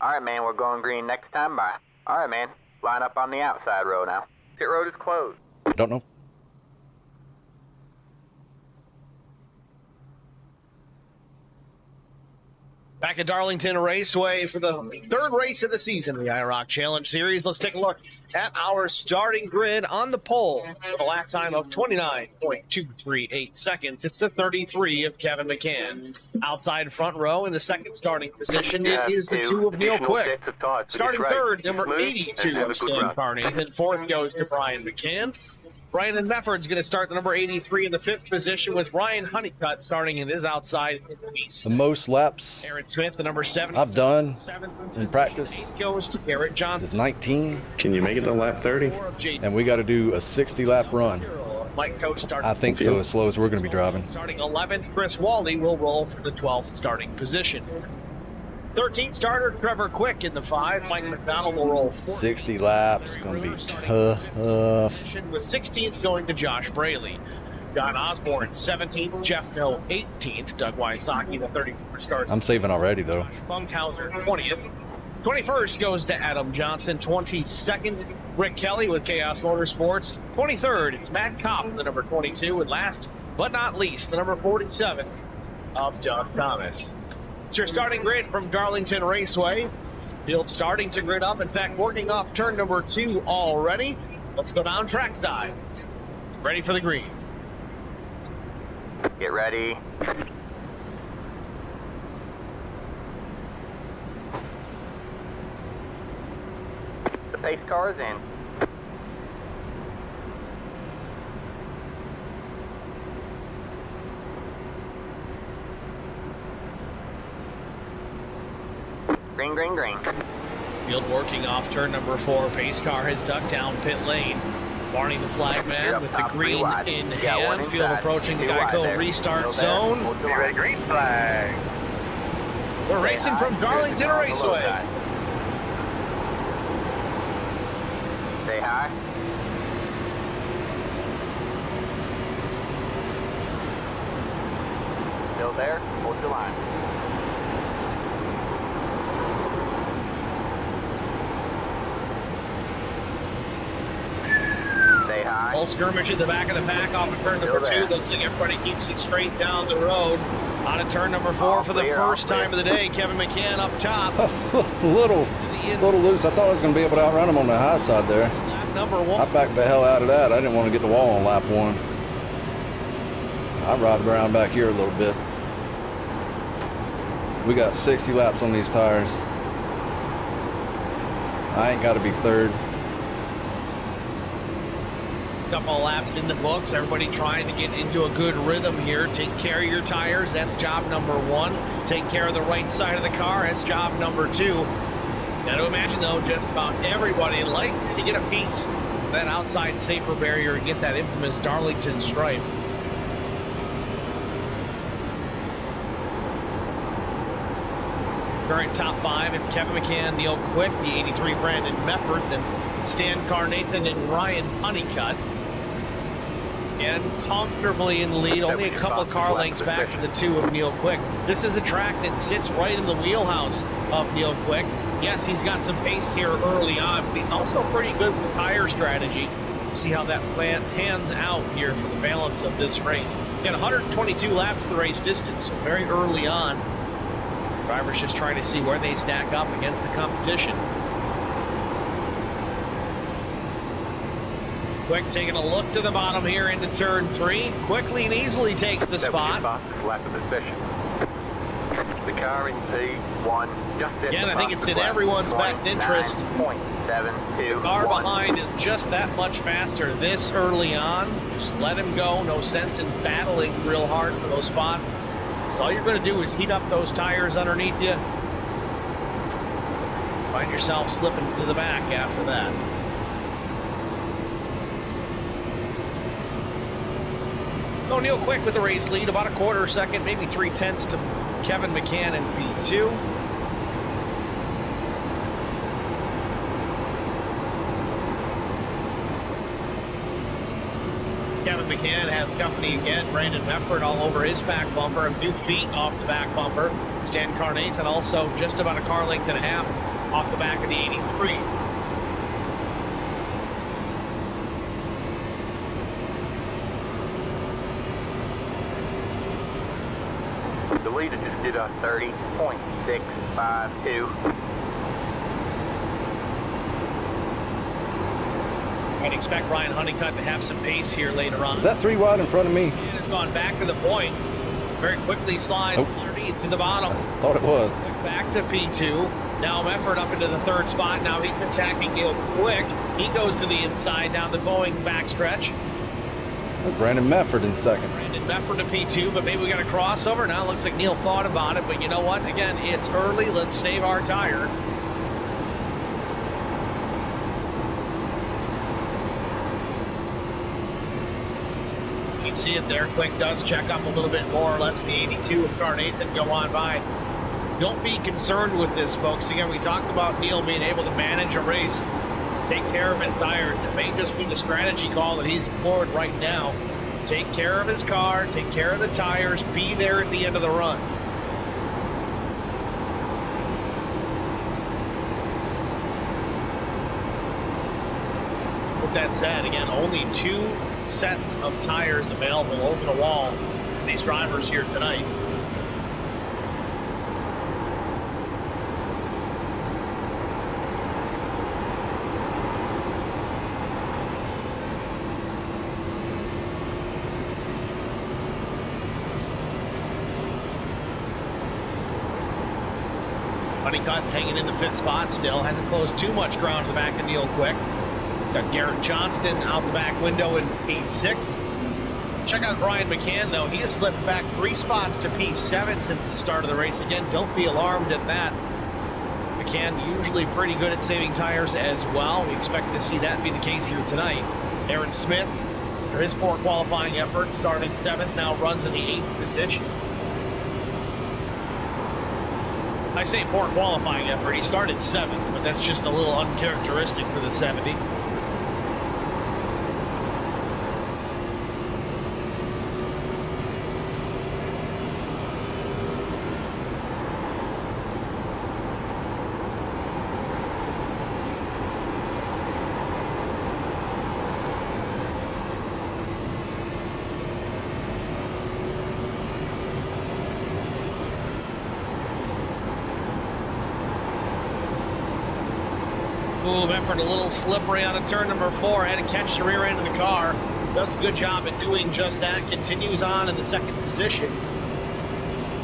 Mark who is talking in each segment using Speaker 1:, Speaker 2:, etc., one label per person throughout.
Speaker 1: All right, man, we're going green next time. Bye. All right, man, line up on the outside row now. Pit road is closed.
Speaker 2: Don't know.
Speaker 3: Back at Darlington Raceway for the third race of the season, the IROC Challenge Series. Let's take a look at our starting grid on the pole. A lap time of 29.238 seconds. It's the 33 of Kevin McCann. Outside front row in the second starting position, it is the 2 of Neil Quick. Starting third, number 82 of Stan Carney. Then fourth goes to Brian McCann. Brandon Mefford's going to start the number 83 in the fifth position, with Ryan Honeycutt starting in his outside in the east.
Speaker 2: The most laps
Speaker 3: Aaron Smith, the number 7
Speaker 2: I've done in practice
Speaker 3: goes to Garrett Johnson.
Speaker 2: is 19.
Speaker 4: Can you make it to lap 30?
Speaker 2: And we got to do a 60-lap run.
Speaker 3: Mike Coach starting.
Speaker 2: I think so, as slow as we're going to be driving.
Speaker 3: Starting 11th, Chris Wally will roll for the 12th starting position. 13th starter Trevor Quick in the 5. Mike McDonald will roll 4.
Speaker 2: 60 laps, going to be tough.
Speaker 3: With 16th going to Josh Braley. John Osborne 17th, Jeff Hill 18th, Doug Wysocki the 34 starts.
Speaker 2: I'm saving already, though.
Speaker 3: Funkhauser 20th. 21st goes to Adam Johnson. 22nd, Rick Kelly with Chaos Motorsports. 23rd, it's Matt Kopp, the number 22. And last but not least, the number 47 of Doug Thomas. It's your starting grid from Darlington Raceway. Field starting to grid up. In fact, working off turn number 2 already. Let's go down trackside. Ready for the green.
Speaker 1: Get ready. The pace car is in. Green, green, green.
Speaker 3: Field working off turn number 4. Pace car has ducked down pit lane. Barney the flagman with the green in hand. Field approaching the Geico restart zone.
Speaker 1: Green flag.
Speaker 3: We're racing from Darlington Raceway.
Speaker 1: Say hi. Still there? Hold the line.
Speaker 3: Full skirmish at the back of the pack off of turn number 2. Looks like everybody keeps it straight down the road. On to turn number 4 for the first time of the day. Kevin McCann up top.
Speaker 2: A little loose. I thought I was going to be able to outrun him on the high side there.
Speaker 3: Lap number 1.
Speaker 2: I backed the hell out of that. I didn't want to get the wall on lap 1. I ride around back here a little bit. We got 60 laps on these tires. I ain't got to be third.
Speaker 3: Couple laps in the books. Everybody trying to get into a good rhythm here. Take care of your tires. That's job number 1. Take care of the right side of the car. That's job number 2. Now to imagine, though, just about everybody like to get a piece of that outside safer barrier and get that infamous Darlington stripe. Current top 5, it's Kevin McCann, Neil Quick, the 83 Brandon Mefford, then Stan Carnathan and Ryan Honeycutt. And comfortably in the lead, only a couple of car lengths back to the 2 of Neil Quick. This is a track that sits right in the wheelhouse of Neil Quick. Yes, he's got some pace here early on, but he's also pretty good with tire strategy. We'll see how that pans out here for the balance of this race. Got 122 laps the race distance, so very early on. Drivers just trying to see where they stack up against the competition. Quick taking a look to the bottom here into turn 3. Quickly and easily takes the spot.
Speaker 1: Lap of the session. The car in P1.
Speaker 3: Again, I think it's in everyone's best interest.
Speaker 1: 0.721.
Speaker 3: The car behind is just that much faster this early on. Just let him go. No sense in battling real hard for those spots. So all you're going to do is heat up those tires underneath you. Find yourself slipping to the back after that. Neil Quick with the race lead, about a quarter second, maybe 3/10 to Kevin McCann in P2. Kevin McCann has company again. Brandon Mefford all over his back bumper, a few feet off the back bumper. Stan Carnathan also just about a car length and a half off the back of the 83.
Speaker 1: The leader just did a 30.652.
Speaker 3: I'd expect Ryan Honeycutt to have some pace here later on.
Speaker 2: Is that 3 wide in front of me?
Speaker 3: And has gone back to the point. Very quickly slides underneath to the bottom.
Speaker 2: Thought it was.
Speaker 3: Back to P2. Now Mefford up into the 3rd spot. Now he's attacking Neil Quick. He goes to the inside down the Boeing backstretch.
Speaker 2: Brandon Mefford in 2nd.
Speaker 3: Brandon Mefford to P2, but maybe we got a crossover. Now it looks like Neil thought about it, but you know what? Again, it's early. Let's save our tires. You can see it there. Quick does check up a little bit more. Lets the 82 of Carnathan go on by. Don't be concerned with this, folks. Again, we talked about Neil being able to manage a race, take care of his tires. It may just be the strategy call that he's employed right now. Take care of his car, take care of the tires, be there at the end of the run. With that said, again, only 2 sets of tires available over the wall for these drivers here tonight. Honeycutt hanging in the 5th spot still. Hasn't closed too much ground to the back of Neil Quick. He's got Garrett Johnston out the back window in P6. Check out Brian McCann, though. He has slipped back 3 spots to P7 since the start of the race. Again, don't be alarmed at that. McCann usually pretty good at saving tires as well. We expect to see that be the case here tonight. Aaron Smith, for his poor qualifying effort, started 7th, now runs in the 8th position. I say poor qualifying effort. He started 7th, but that's just a little uncharacteristic for the 70. Ooh, Mefford a little slippery on a turn number 4. Had to catch the rear end of the car. Does a good job at doing just that. Continues on in the 2nd position.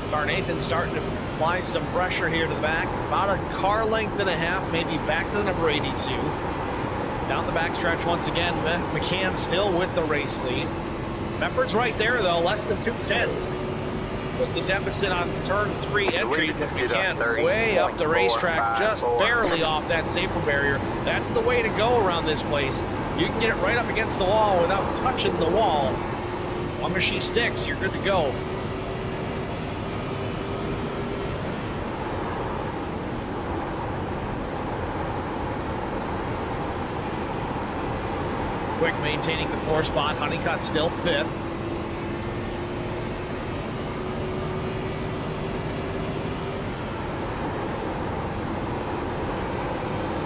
Speaker 3: Carnathan starting to apply some pressure here to the back. About a car length and a half, maybe back to the number 82. Down the backstretch once again. McCann still with the race lead. Mefford's right there, though. Less than 2/10. Was the deficit on turn 3 entry, but McCann way up the racetrack, just barely off that safety barrier. That's the way to go around this place. You can get it right up against the wall without touching the wall. As long as she sticks, you're good to go. Quick maintaining the 4 spot. Honeycutt still 5th.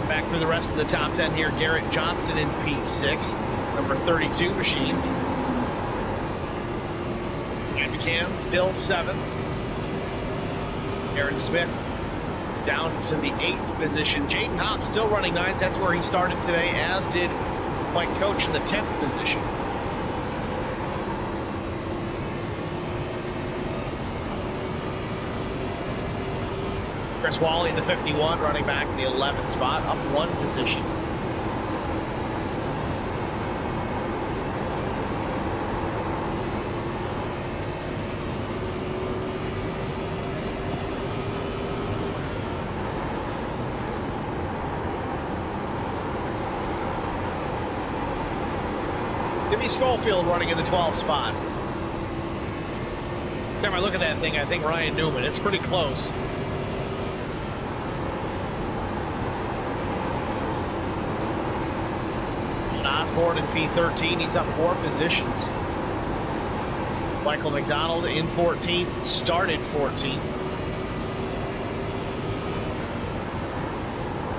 Speaker 3: Back through the rest of the top 10 here. Garrett Johnston in P6, number 32 machine. And McCann still 7th. Aaron Smith down to the 8th position. Jaden Hopp still running 9th. That's where he started today, as did Mike Coach in the 10th position. Chris Wally in the 51, running back in the 11th spot, up 1 position. Jimmy Schofield running in the 12th spot. Every time I look at that thing, I think Ryan Newman. It's pretty close. Osborne in P13, he's up 4 positions. Michael McDonald in 14th, started 14th.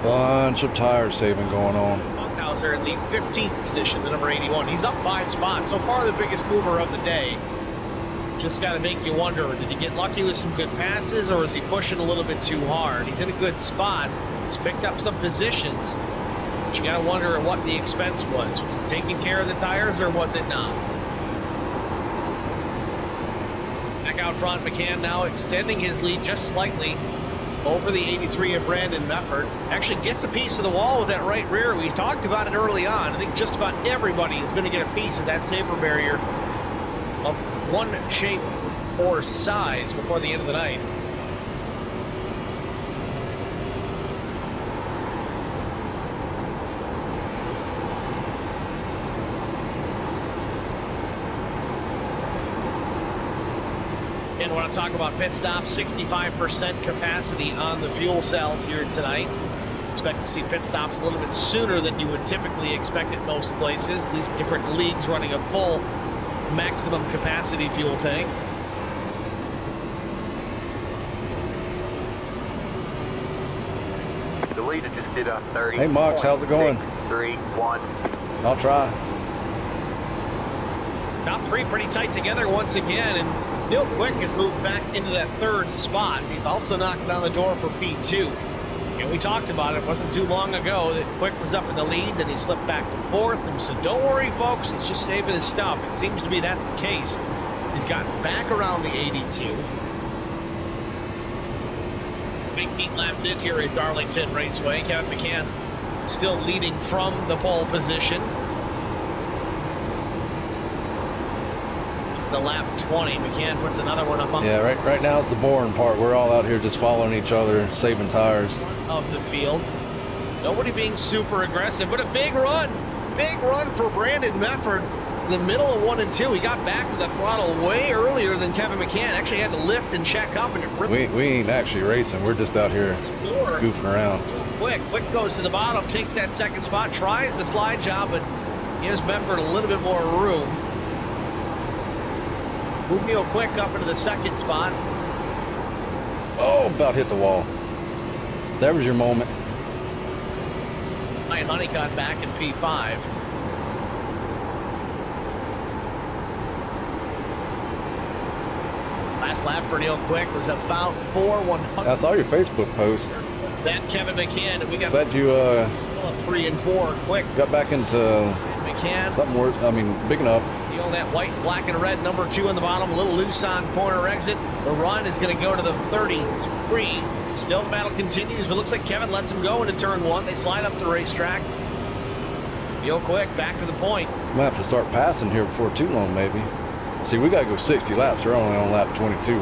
Speaker 2: Bunch of tire saving going on.
Speaker 3: Funkhauser in the 15th position, the number 81. He's up 5 spots. So far, the biggest mover of the day. Just got to make you wonder, did he get lucky with some good passes, or is he pushing a little bit too hard? He's in a good spot. He's picked up some positions. But you got to wonder what the expense was. Was it taking care of the tires, or was it not? Back out front, McCann now extending his lead just slightly over the 83 of Brandon Mefford. Actually gets a piece of the wall with that right rear. We talked about it early on. I think just about everybody is going to get a piece of that safer barrier of one shape or size before the end of the night. And want to talk about pit stops, 65% capacity on the fuel cells here tonight. Expect to see pit stops a little bit sooner than you would typically expect at most places. These different leagues running a full maximum capacity fuel tank.
Speaker 1: The leader just did a 30.
Speaker 2: Hey, Mox, how's it going?
Speaker 1: 3-1.
Speaker 2: I'll try.
Speaker 3: Top three pretty tight together once again, and Neil Quick has moved back into that 3rd spot. He's also knocking on the door for P2. And we talked about it wasn't too long ago that Quick was up in the lead, then he slipped back to 4th, and we said, don't worry, folks, he's just saving his stuff. It seems to be that's the case. He's gotten back around the 82. Big heat laps in here at Darlington Raceway. Kevin McCann still leading from the pole position. The lap 20, McCann puts another one up on.
Speaker 2: Yeah, right now is the boring part. We're all out here just following each other, saving tires.
Speaker 3: Of the field. Nobody being super aggressive, but a big run for Brandon Mefford in the middle of 1 and 2. He got back to the throttle way earlier than Kevin McCann. Actually had to lift and check up, and it really
Speaker 2: We ain't actually racing. We're just out here goofing around.
Speaker 3: Quick goes to the bottom, takes that 2nd spot, tries the slide job, but gives Mefford a little bit more room. Move Neil Quick up into the 2nd spot.
Speaker 2: Oh, about hit the wall. There was your moment.
Speaker 3: Ryan Honeycutt back in P5. Last lap for Neil Quick was about 4/100.
Speaker 2: I saw your Facebook post.
Speaker 3: Then Kevin McCann, and we got
Speaker 2: Glad you
Speaker 3: 3 and 4 Quick.
Speaker 2: got back into
Speaker 3: McCann,
Speaker 2: something worse. I mean, big enough.
Speaker 3: you know, that white, black, and red number 2 on the bottom, a little loose on corner exit. The run is going to go to the 33. Still, the battle continues, but looks like Kevin lets him go into turn 1. They slide up the racetrack. Neil Quick back to the point.
Speaker 2: Might have to start passing here before too long, maybe. See, we got to go 60 laps. We're only on lap 22.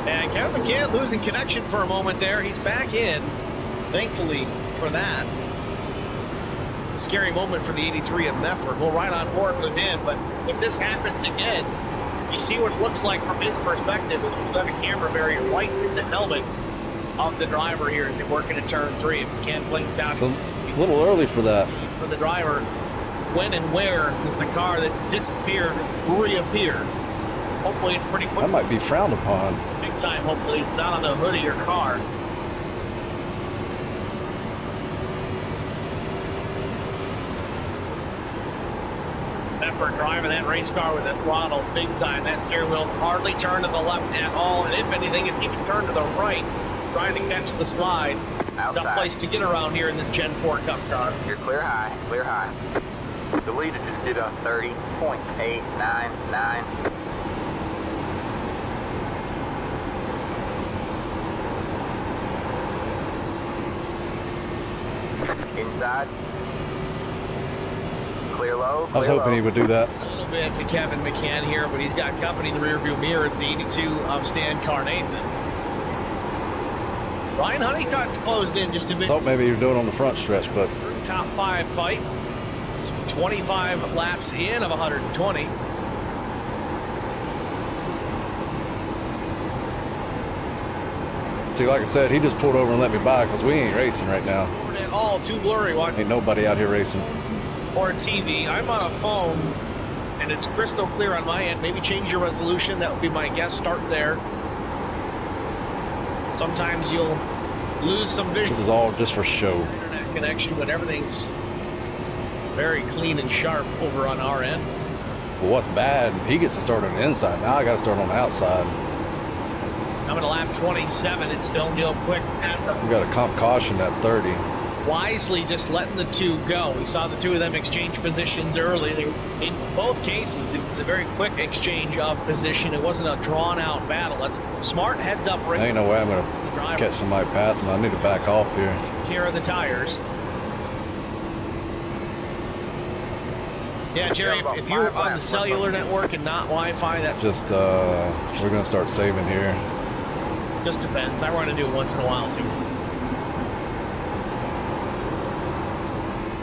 Speaker 3: And Kevin McCann losing connection for a moment there. He's back in, thankfully for that. A scary moment for the 83 of Mefford. We'll ride on board with him, but if this happens again, you see what it looks like from his perspective as we've got a camera very right in the helmet of the driver here as they work into turn 3. If McCann blinks out,
Speaker 2: It's a little early for that.
Speaker 3: for the driver, when and where does the car that disappeared reappear? Hopefully it's pretty quick.
Speaker 2: That might be frowned upon.
Speaker 3: Big time, hopefully it's not on the hood of your car. Mefford driving that race car with that throttle big time. That steering wheel hardly turned to the left at all, and if anything, it's even turned to the right, trying to catch the slide.
Speaker 1: Outside.
Speaker 3: Tough place to get around here in this Gen 4 Cup car.
Speaker 1: You're clear high, clear high. The leader just did a 30.899. Inside. Clear low.
Speaker 2: I was hoping he would do that.
Speaker 3: A little bit to Kevin McCann here, but he's got company in the rearview mirror. It's the 82 of Stan Carnathan. Ryan Honeycutt's closed in just a bit.
Speaker 2: Thought maybe he was doing it on the front stretch, but
Speaker 3: Top 5 fight. 25 laps in of 120.
Speaker 2: See, like I said, he just pulled over and let me by because we ain't racing right now.
Speaker 3: At all, too blurry. Watch.
Speaker 2: Ain't nobody out here racing.
Speaker 3: Or TV. I'm on a phone, and it's crystal clear on my end. Maybe change your resolution. That would be my guess. Start there. Sometimes you'll lose some vision.
Speaker 2: This is all just for show.
Speaker 3: Internet connection, but everything's very clean and sharp over on our end.
Speaker 2: Well, what's bad, he gets to start on the inside. Now I got to start on the outside.
Speaker 3: Coming to lap 27, it's still Neil Quick at the...
Speaker 2: We got a comp caution at 30.
Speaker 3: Wisely just letting the two go. We saw the two of them exchange positions early. In both cases, it was a very quick exchange of position. It wasn't a drawn-out battle. That's smart heads-up racing.
Speaker 2: Ain't no way I'm going to catch somebody passing. I need to back off here.
Speaker 3: Taking care of the tires. Yeah, Jerry, if you're on the cellular network and not Wi-Fi, that's...
Speaker 2: Just, we're going to start saving here.
Speaker 3: Just depends. I want to do it once in a while, too.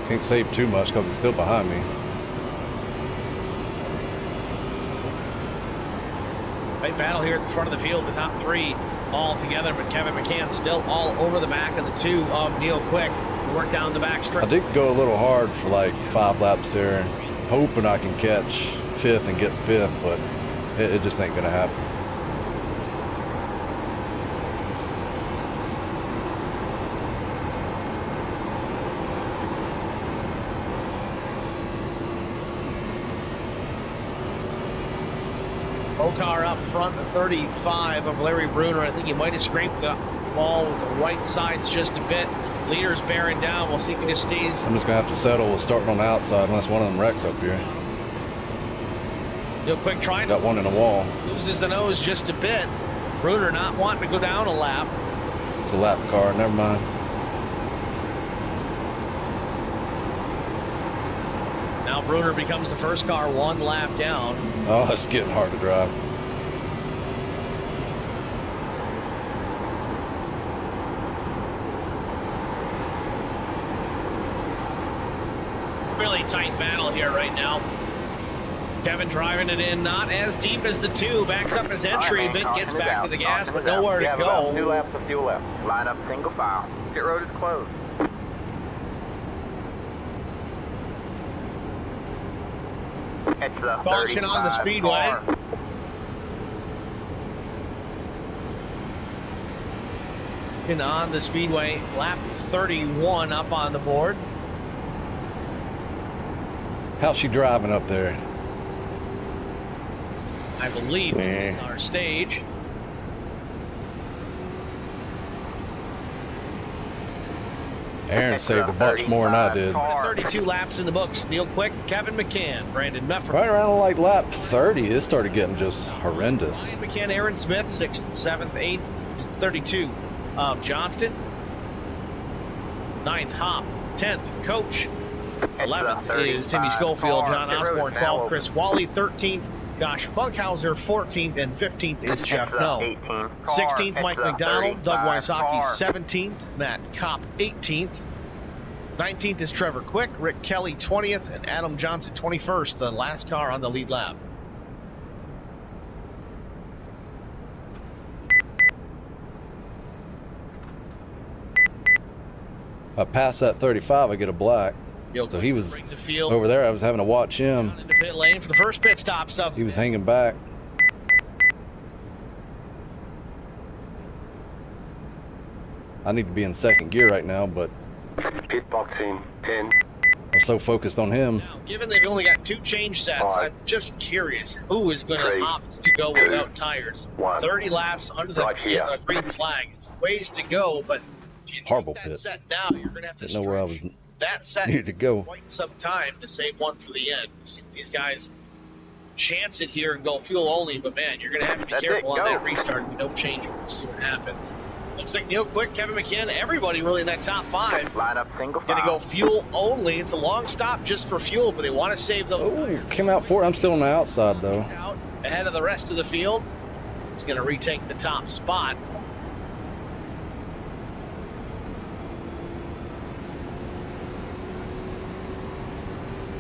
Speaker 2: Can't save too much because it's still behind me.
Speaker 3: Tight battle here at the front of the field. The top three all together, but Kevin McCann still all over the back of the two of Neil Quick. Work down the back straight.
Speaker 2: I did go a little hard for like 5 laps there, hoping I can catch 5th and get 5th, but it just ain't going to happen.
Speaker 3: Car up front, the 35 of Larry Bruner. I think he might have scraped the ball with the right sides just a bit. Leaders bearing down. We'll see if he just stays.
Speaker 2: I'm just going to have to settle with starting on the outside unless one of them wrecks up here.
Speaker 3: Real quick trying
Speaker 2: Got one in the wall.
Speaker 3: Loses the nose just a bit. Bruner not wanting to go down a lap.
Speaker 2: It's a lap car. Never mind.
Speaker 3: Now Bruner becomes the first car 1 lap down.
Speaker 2: Oh, it's getting hard to drive.
Speaker 3: Really tight battle here right now. Kevin driving it in, not as deep as the two. Backs up his entry a bit, gets back to the gas, but nowhere to go.
Speaker 1: 2 laps of fuel left. Line up single file. Pit road is closed. It's the
Speaker 3: Caution on the speedway.
Speaker 1: Car.
Speaker 3: And on the speedway, lap 31 up on the board.
Speaker 2: How's she driving up there?
Speaker 3: I believe this is our stage.
Speaker 2: Aaron saved a bunch more than I did.
Speaker 3: 32 laps in the books. Neil Quick, Kevin McCann, Brandon Mefford.
Speaker 2: Right around like lap 30, it started getting just horrendous.
Speaker 3: Ryan McCann, Aaron Smith, 6th, 7th, 8th is 32 of Johnston. 9th, Hop. 10th, Coach. 11th is Timmy Schofield, John Osborne, 12th, Chris Wally, 13th, Josh Funkhauser, 14th, and 15th is Jeff No. 16th, Mike McDonald, Doug Wysocki, 17th, Matt Kopp, 18th. 19th is Trevor Quick, Rick Kelly, 20th, and Adam Johnson, 21st, the last car on the lead lap.
Speaker 2: I pass that 35, I get a black. So he was over there. I was having to watch him.
Speaker 3: Into pit lane for the first pit stop.
Speaker 2: He was hanging back. I need to be in second gear right now, but
Speaker 1: Pit boxing 10.
Speaker 2: I'm so focused on him.
Speaker 3: Now, given they've only got 2 change sets, I'm just curious who is going to opt to go without tires. 30 laps under the green flag. It's ways to go, but if you
Speaker 2: horrible
Speaker 3: take that
Speaker 2: pit.
Speaker 3: set now, you're going to have to
Speaker 2: Didn't know where I was.
Speaker 3: That set
Speaker 2: needed to go.
Speaker 3: Quite some time to save one for the end. See if these guys chance it here and go fuel only, but man, you're going to have to be careful on that restart. No change. We'll see what happens. Looks like Neil Quick, Kevin McCann, everybody really in that top 5.
Speaker 1: Line up single file.
Speaker 3: Going to go fuel only. It's a long stop just for fuel, but they want to save those tires.
Speaker 2: Came out for it. I'm still on the outside though.
Speaker 3: Out ahead of the rest of the field. He's going to retake the top spot.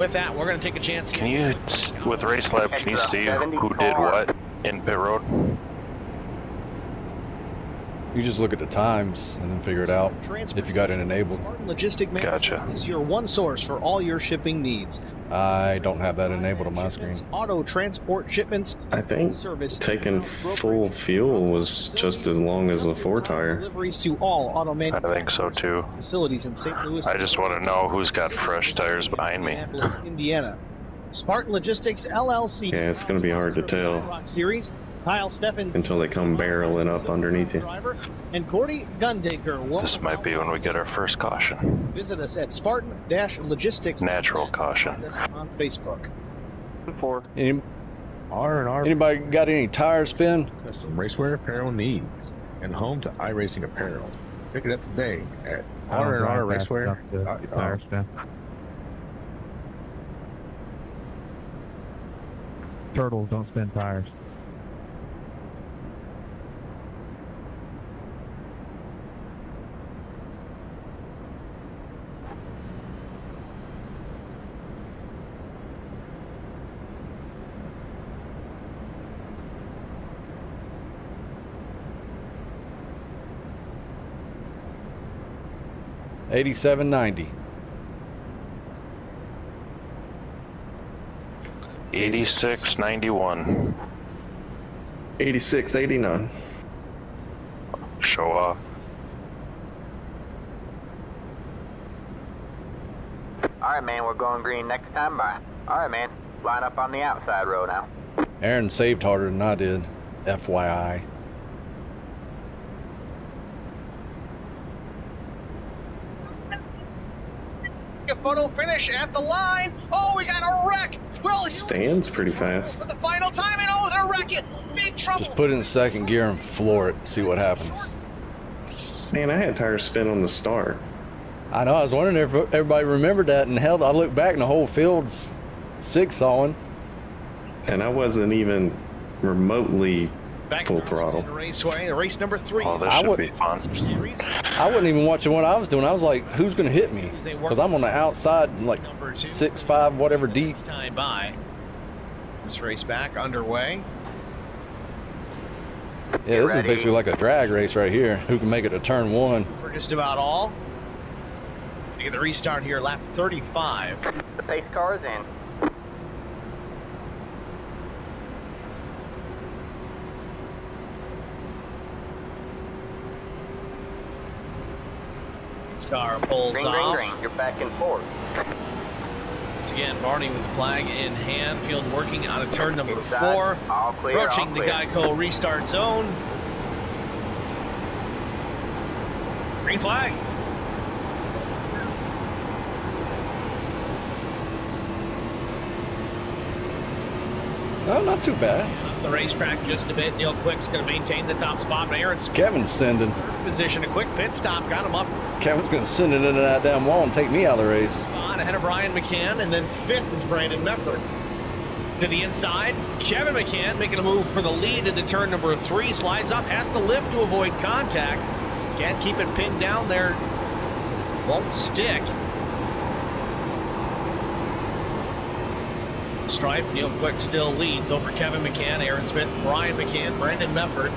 Speaker 3: With that, we're going to take a chance.
Speaker 4: Can you, with Race Lab, can you see who did what in pit road?
Speaker 2: You just look at the times and then figure it out if you got it enabled.
Speaker 3: Spartan Logistic
Speaker 4: Gotcha.
Speaker 3: Management is your one source for all your shipping needs.
Speaker 2: I don't have that enabled on my screen.
Speaker 3: Auto transport shipments.
Speaker 5: I think taking full fuel was just as long as a 4-tire.
Speaker 3: Deliveries to all auto
Speaker 4: I think so too.
Speaker 3: facilities in St. Louis.
Speaker 4: I just want to know who's got fresh tires behind me.
Speaker 3: Minneapolis, Indiana. Spartan Logistics LLC.
Speaker 5: Yeah, it's going to be hard to tell
Speaker 3: IROC Series. Kyle Steffens
Speaker 5: until they come barreling up underneath you.
Speaker 3: And Cordy Gundaker.
Speaker 4: This might be when we get our first caution.
Speaker 3: Visit us at Spartan-Logistics.
Speaker 4: Natural caution.
Speaker 3: On Facebook.
Speaker 2: Anybody got any tire spin?
Speaker 6: Custom racewear apparel needs and home to iRacing apparel. Pick it up today at R&R Racewear.
Speaker 7: Turtles don't spin tires.
Speaker 2: $87.90.
Speaker 4: 86.91.
Speaker 5: 86.89.
Speaker 4: Show off.
Speaker 1: Alright, man, we're going green next time by. Alright, man, line up on the outside row now.
Speaker 2: Aaron saved harder than I did, FYI.
Speaker 3: A photo finish at the line. Oh, we got a wreck. Well,
Speaker 5: Stands pretty fast.
Speaker 3: for the final time, and oh, they're wrecking. Big trouble.
Speaker 2: Just put it in second gear and floor it, see what happens.
Speaker 5: Man, I had tires spin on the start.
Speaker 2: I know, I was wondering if everybody remembered that, and hell, I looked back and the whole field's sig-sawing.
Speaker 5: And I wasn't even remotely
Speaker 3: Back
Speaker 5: full
Speaker 3: to
Speaker 5: throttle.
Speaker 3: Raceway, race number 3.
Speaker 4: Oh, this
Speaker 2: I
Speaker 4: should
Speaker 2: would-
Speaker 4: be fun.
Speaker 3: Series.
Speaker 2: I wasn't even watching what I was doing. I was like, who's going to hit me? Because I'm on the outside, like
Speaker 3: Number 2.
Speaker 2: 6'5", whatever deep.
Speaker 3: Time by. This race back underway.
Speaker 2: Yeah, this is basically like a drag race right here. Who can make it to turn 1?
Speaker 3: For just about all. We get the restart here, lap 35.
Speaker 1: The pace car is in.
Speaker 3: This car pulls
Speaker 1: Green,
Speaker 3: off.
Speaker 1: green, green. You're back and forth.
Speaker 3: Once again, Barney with the flag in hand. Field working out of turn number
Speaker 1: Inside.
Speaker 3: 4.
Speaker 1: All clear,
Speaker 3: Approaching
Speaker 1: all
Speaker 3: the
Speaker 1: clear.
Speaker 3: Geico restart zone. Green flag.
Speaker 2: No, not too bad.
Speaker 3: The racetrack just a bit. Neil Quick's going to maintain the top spot. But Aaron's
Speaker 2: Kevin's sending.
Speaker 3: position. A quick pit stop got him up
Speaker 2: Kevin's going to send it into that damn wall and take me out of the race.
Speaker 3: spot ahead of Brian McCann. And then 5th is Brandon Mefford. To the inside, Kevin McCann making a move for the lead into turn number 3. Slides up, has to lift to avoid contact. Can't keep it pinned down there. Won't stick. It's the stripe. Neil Quick still leads over Kevin McCann, Aaron Smith, Brian McCann, Brandon Mefford.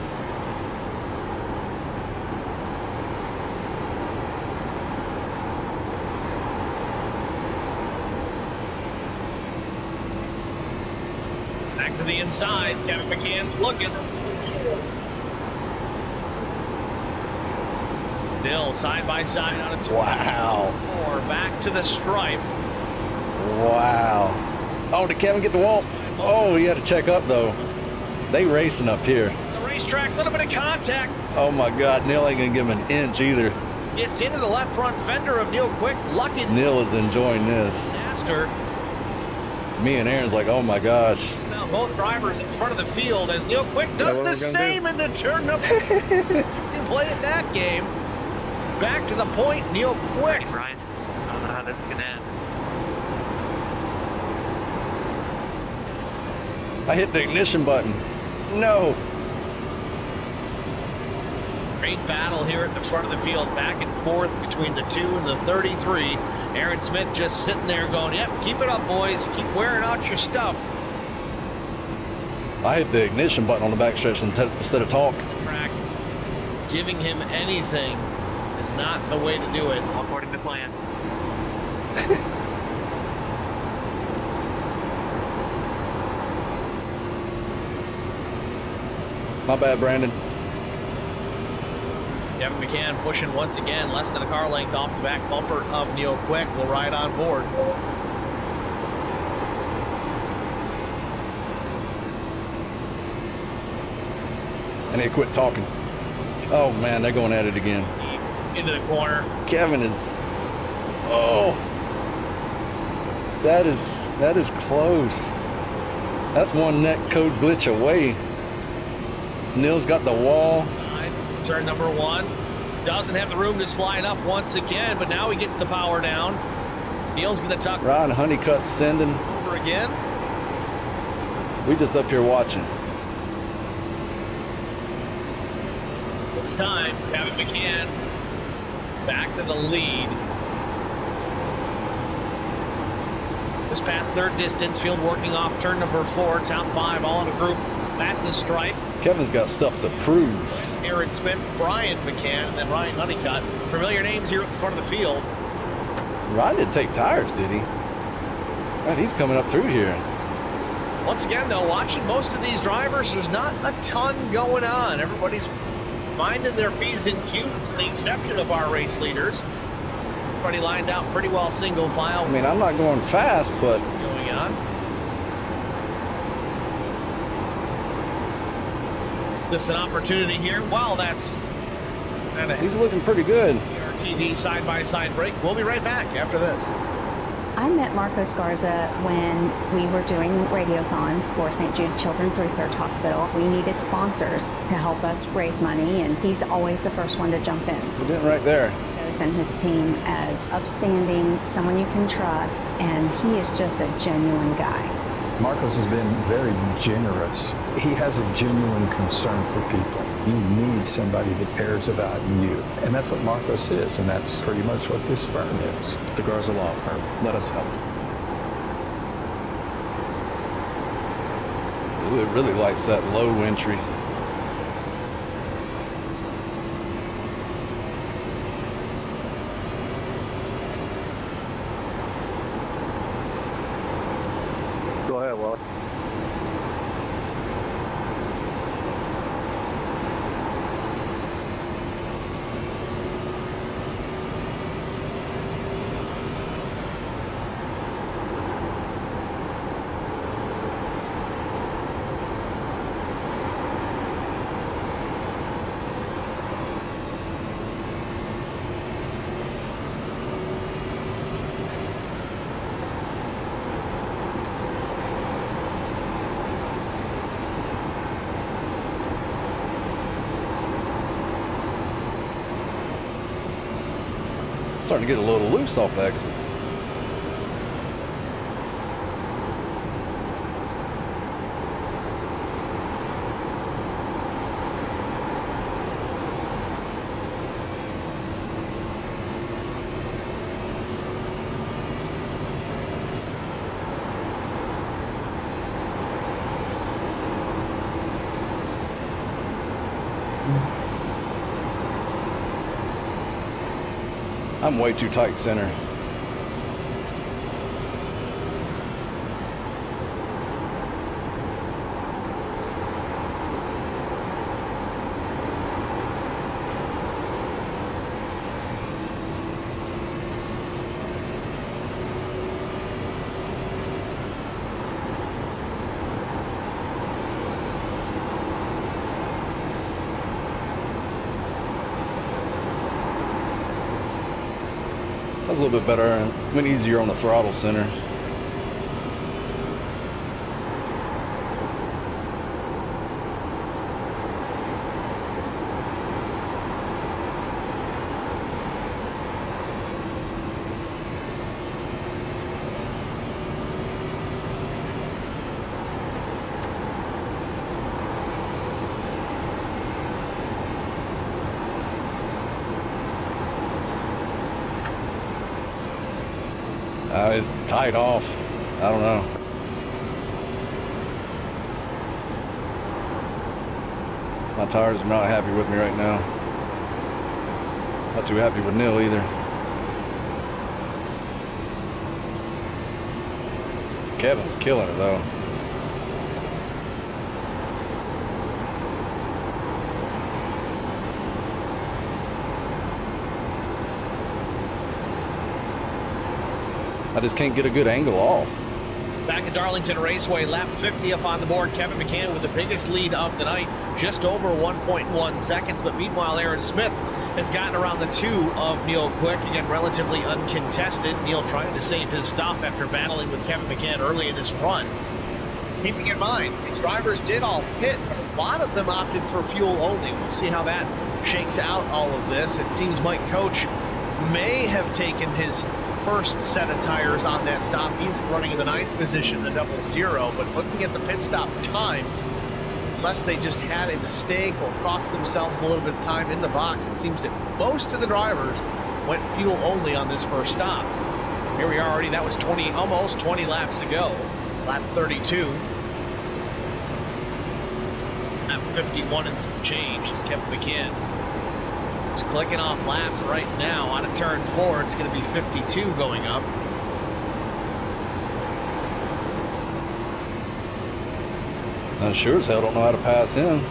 Speaker 3: Back to the inside. Kevin McCann's looking. Still side by side on a 2.
Speaker 2: Wow.
Speaker 3: 4. Back to the stripe.
Speaker 2: Wow. Oh, did Kevin get the wall? Oh, he had to check up, though. They racing up here.
Speaker 3: The racetrack, a little bit of contact.
Speaker 2: Oh, my God. Neil ain't going to give him an inch either.
Speaker 3: It's into the left front fender of Neil Quick. Lucky
Speaker 2: Neil is enjoying this.
Speaker 3: disaster.
Speaker 2: Me and Aaron's like, oh, my gosh.
Speaker 3: Now both drivers in front of the field as Neil Quick does
Speaker 5: what
Speaker 3: the
Speaker 5: we're gonna
Speaker 3: same into turn number 2. You can play at that game. Back to the point, Neil Quick.
Speaker 8: Brian. I don't know how that's gonna end.
Speaker 2: I hit the ignition button. No.
Speaker 3: Great battle here at the front of the field, back and forth between the 2 and the 33. Aaron Smith just sitting there going, yep, keep it up, boys. Keep wearing out your stuff.
Speaker 2: I hit the ignition button on the backstretch instead of talk.
Speaker 3: Track giving him anything is not the way to do it.
Speaker 8: All according to plan.
Speaker 2: My bad, Brandon.
Speaker 3: Kevin McCann pushing once again, less than a car length off the back bumper of Neil Quick. Will ride on board.
Speaker 2: I need to quit talking. Oh man, they're going at it again.
Speaker 3: Into the corner.
Speaker 2: Kevin is. Oh, that is close. That's one net code glitch away. Neil's got the wall.
Speaker 3: Turn number 1. Doesn't have the room to slide up once again, but now he gets the power down. Neil's going to tuck
Speaker 2: Ryan Honeycutt sending.
Speaker 3: over again.
Speaker 2: We just up here watching.
Speaker 3: It's time. Kevin McCann back to the lead. Just past third distance. Field working off turn number 4. Top 5 all in a group at the stripe.
Speaker 2: Kevin's got stuff to prove.
Speaker 3: Aaron Smith, Brian McCann, and then Ryan Honeycutt. Familiar names here at the front of the field.
Speaker 2: Ryan didn't take tires, did he? God, he's coming up through here.
Speaker 3: Once again, though, watching most of these drivers, there's not a ton going on. Everybody's minding their P's and Q's, with the exception of our race leaders. Everybody lined out pretty well single file.
Speaker 2: I mean, I'm not going fast, but
Speaker 3: Going on. This an opportunity here. Wow, that's kind of
Speaker 2: he's looking pretty good.
Speaker 3: RTV side-by-side break. We'll be right back after this.
Speaker 7: I met Marcos Garza when we were doing radiothons for St. Jude Children's Research Hospital. We needed sponsors to help us raise money, and he's always the first one to jump in.
Speaker 2: We're getting right there.
Speaker 7: And his team as upstanding, someone you can trust, and he is just a genuine guy.
Speaker 9: Marcos has been very generous. He has a genuine concern for people. You need somebody that cares about you. And that's what Marcos is, and that's pretty much what this firm is.
Speaker 10: The Garza Law Firm. Let us help.
Speaker 2: Ooh, it really likes that low entry.
Speaker 9: Go ahead, Wally.
Speaker 2: Starting to get a little loose off the exit. I'm way too tight center. That was a little bit better and went easier on the throttle center. It's tied off. I don't know. My tires are not happy with me right now. Not too happy with Neil either. Kevin's killing it though. I just can't get a good angle off.
Speaker 3: Back at Darlington Raceway, lap 50 up on the board. Kevin McCann with the biggest lead of the night, just over 1.1 seconds. But meanwhile, Aaron Smith has gotten around the 2 of Neil Quick. Again, relatively uncontested. Neil trying to save his stop after battling with Kevin McCann early in this run. Keeping in mind, these drivers did all pit, but a lot of them opted for fuel only. We'll see how that shakes out all of this. It seems Mike Coach may have taken his first set of tires on that stop. He's running in the 9th position, the 00, but looking at the pit stop times, unless they just had a mistake or cost themselves a little bit of time in the box, it seems that most of the drivers went fuel only on this first stop. Here we are already, that was almost 20 laps ago, lap 32. Lap 51 and some change is Kevin McCann. He's clicking off laps right now out of turn 4. It's going to be 52 going up.
Speaker 2: I sure as hell don't know how to pass in.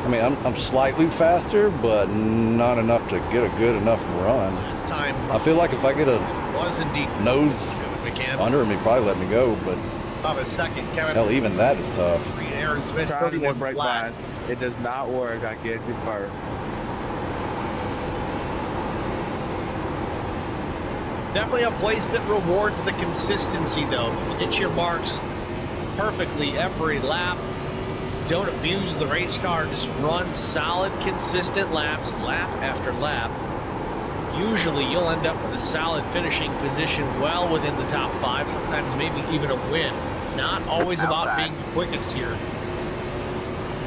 Speaker 2: I mean, I'm slightly faster, but not enough to get a good enough run.
Speaker 3: This time,
Speaker 2: I feel like if I get a
Speaker 3: was indeed
Speaker 2: nose under him, he'd probably let me go, but
Speaker 3: about a second, Kevin.
Speaker 2: Hell, even that is tough.
Speaker 3: Aaron Smith's 31 flat.
Speaker 11: It does not work. I get you first.
Speaker 3: Definitely a place that rewards the consistency, though. You hit your marks perfectly every lap. Don't abuse the race car. Just run solid, consistent laps, lap after lap. Usually, you'll end up with a solid finishing position well within the top 5. Sometimes maybe even a win. It's not always about being the quickest here.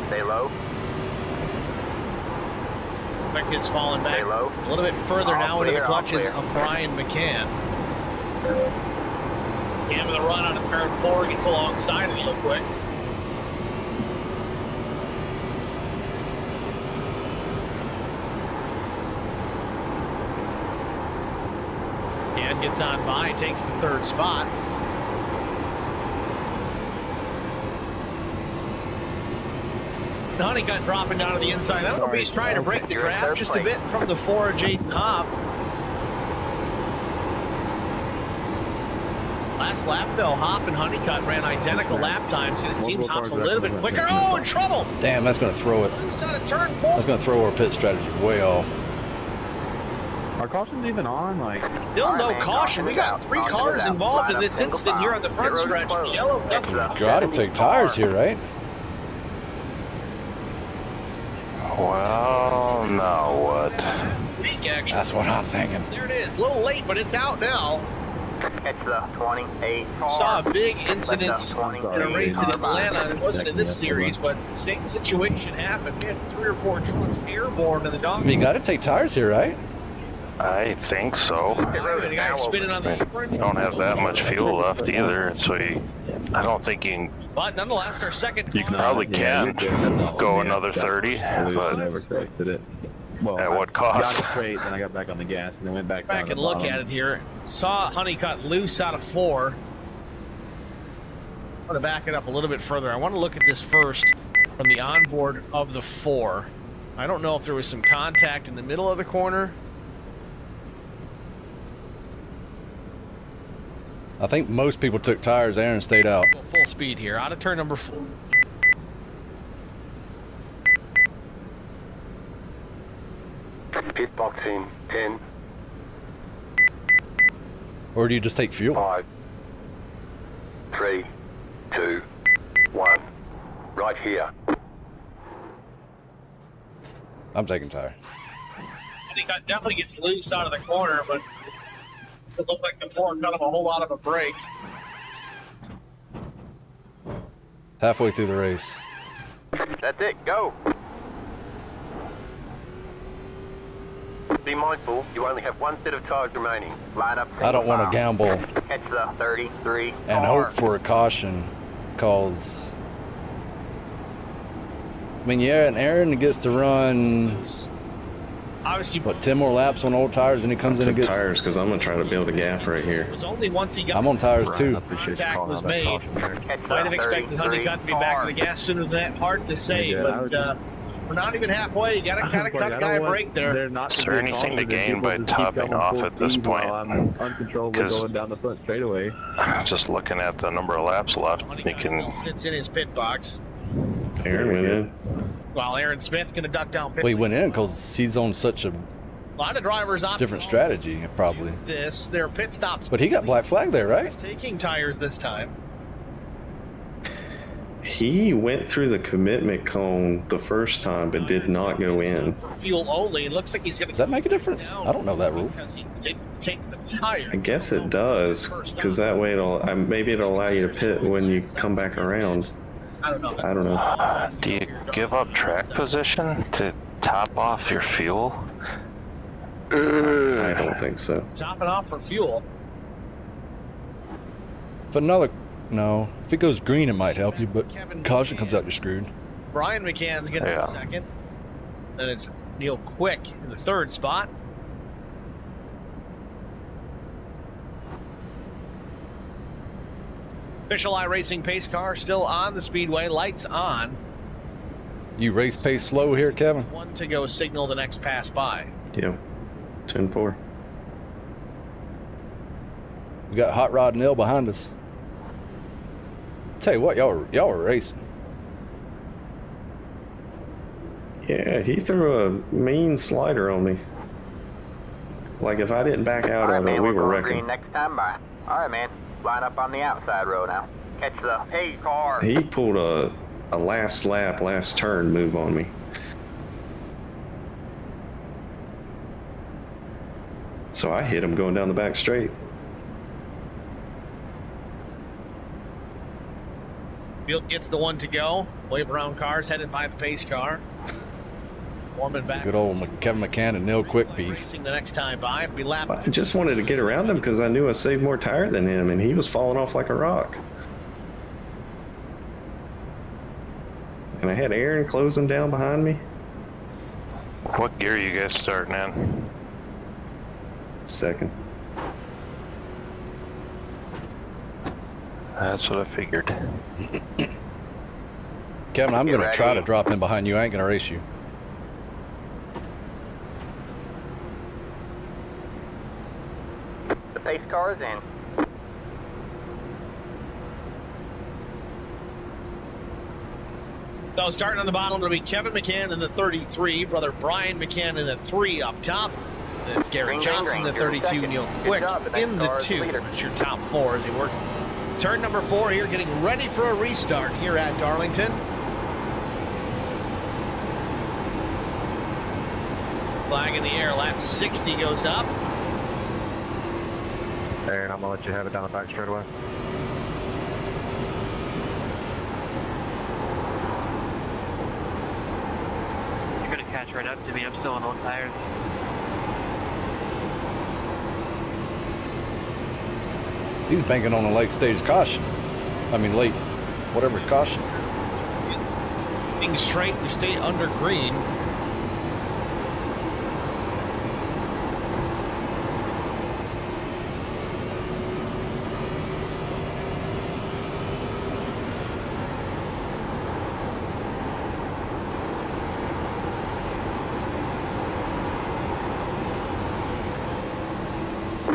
Speaker 1: Stay low.
Speaker 3: Quick is falling back
Speaker 1: low.
Speaker 3: a little bit further now into the clutches
Speaker 1: clear.
Speaker 3: of Brian McCann. McCann with a run out of turn 4, gets alongside of Neil Quick. McCann gets on by, takes the 3rd spot. Honeycutt dropping down to the inside. I don't know if he's trying to break the draft just a bit from the 4 of Jaden Hopp. Last lap, though, Hopp and Honeycutt ran identical lap times, and it seems Hopp's a little bit quicker. Oh, in trouble!
Speaker 2: Damn, that's going to throw it.
Speaker 3: Loose out of turn 4.
Speaker 2: That's going to throw our pit strategy way off.
Speaker 11: Are cautions even on? Like,
Speaker 3: still no caution. We got 3 cars involved in this incident here on the front stretch. Yellow doesn't.
Speaker 2: Gotta take tires here, right?
Speaker 4: Well, now what?
Speaker 2: That's what I'm thinking.
Speaker 3: There it is. A little late, but it's out now.
Speaker 1: It's the 28 car.
Speaker 3: Saw a big incident in a race in Atlanta. It wasn't in this series, but the same situation happened. We had 3 or 4 trucks airborne in the dog.
Speaker 2: You got to take tires here, right?
Speaker 4: I think so.
Speaker 3: The guy spinning on the apron.
Speaker 4: You don't have that much fuel left either, so I don't think you can.
Speaker 3: But nonetheless, our second.
Speaker 4: You probably can go another 30, but
Speaker 11: never corrected it. Well,
Speaker 4: at what cost?
Speaker 11: Got straight, then I got back on the gas, and then went back down
Speaker 3: And look at it here. Saw Honeycutt loose out of 4. I'm going to back it up a little bit further. I want to look at this first from the onboard of the 4. I don't know if there was some contact in the middle of the corner.
Speaker 2: I think most people took tires. Aaron stayed out.
Speaker 3: Full speed here, out of turn number 4.
Speaker 12: Pit box in 10.
Speaker 2: Or do you just take fuel?
Speaker 12: 5, 3, 2, 1. Right here.
Speaker 2: I'm taking tire.
Speaker 3: I think that definitely gets loose out of the corner, but it looked like the 4 cut him a whole lot of a break.
Speaker 2: Halfway through the race.
Speaker 1: That's it, go. Be mindful, you only have 1 set of tires remaining. Line up.
Speaker 2: I don't want to gamble
Speaker 1: Catch the 33
Speaker 2: and hope for a caution, cause I mean, yeah, and Aaron gets to run,
Speaker 3: Obviously,
Speaker 2: what, 10 more laps on old tires, and he comes in and gets...
Speaker 5: tires because I'm going to try to build a gap right here.
Speaker 3: it was only once he got
Speaker 2: I'm on tires too.
Speaker 3: contact was made. Might have expected Honeycutt to be back in the gas sooner than that. Hard to say, but we're not even halfway. You got to kind of cut guy a break there.
Speaker 4: Is there anything to gain by topping off at this point?
Speaker 11: I'm uncontrollably going down the front straightaway.
Speaker 4: Just looking at the number of laps left, you can...
Speaker 3: Still sits in his pit box.
Speaker 5: Aaron went in.
Speaker 3: While Aaron Smith's going to duck down pit.
Speaker 2: Well, he went in because he's on such a
Speaker 3: lot of drivers opt
Speaker 2: different strategy, probably.
Speaker 3: their pit stops.
Speaker 2: But he got black flag there, right?
Speaker 3: Taking tires this time.
Speaker 5: He went through the commitment cone the first time, but did not go in.
Speaker 3: For fuel only. It looks like he's going to...
Speaker 2: Does that make a difference? I don't know that rule.
Speaker 3: Take the tire.
Speaker 5: I guess it does, because that way maybe it'll allow you to pit when you come back around.
Speaker 3: I don't know.
Speaker 4: Do you give up track position to top off your fuel?
Speaker 5: I don't think so.
Speaker 3: It's topping off for fuel.
Speaker 2: If no, if it goes green, it might help you, but caution comes out, you're screwed.
Speaker 3: Brian McCann's getting a second. Then it's Neil Quick in the third spot. Official iRacing pace car still on the speedway, lights on.
Speaker 2: You race pace slow here, Kevin?
Speaker 3: One to go, signal the next pass by.
Speaker 5: Yeah, 10-4.
Speaker 2: We got Hot Rod and L behind us. Tell you what, y'all were racing.
Speaker 5: Yeah, he threw a mean slider on me. Like if I didn't back out of it, we were wrecking.
Speaker 1: Green next time by. All right, man. Line up on the outside row now. Catch the hey car.
Speaker 5: He pulled a last lap, last turn move on me. So I hit him going down the back straight.
Speaker 3: Field gets the one to go. Wave around cars headed by the pace car. Warming back.
Speaker 2: Good old Kevin McCann and Neil Quick beef.
Speaker 3: Racing the next time by. Be lapped.
Speaker 5: I just wanted to get around him because I knew I saved more tire than him, and he was falling off like a rock. And I had Aaron closing down behind me.
Speaker 4: What gear are you guys starting in?
Speaker 5: Second.
Speaker 4: That's what I figured.
Speaker 2: Kevin, I'm going to try to drop in behind you. I ain't going to race you.
Speaker 1: The pace car is in.
Speaker 3: So starting on the bottom, it'll be Kevin McCann in the 33, brother Brian McCann in the 3 up top. And it's Gary Johnson in the 32, Neil Quick in the 2. It's your top 4 as he works. Turn number 4 here, getting ready for a restart here at Darlington. Flag in the air, lap 60 goes up.
Speaker 11: Aaron, I'm gonna let you have it down the back straightaway.
Speaker 8: You're gonna catch right up to me. I'm still on old tires.
Speaker 2: He's banking on a late stage caution. I mean, late, whatever caution.
Speaker 3: Being straight, we stay under green.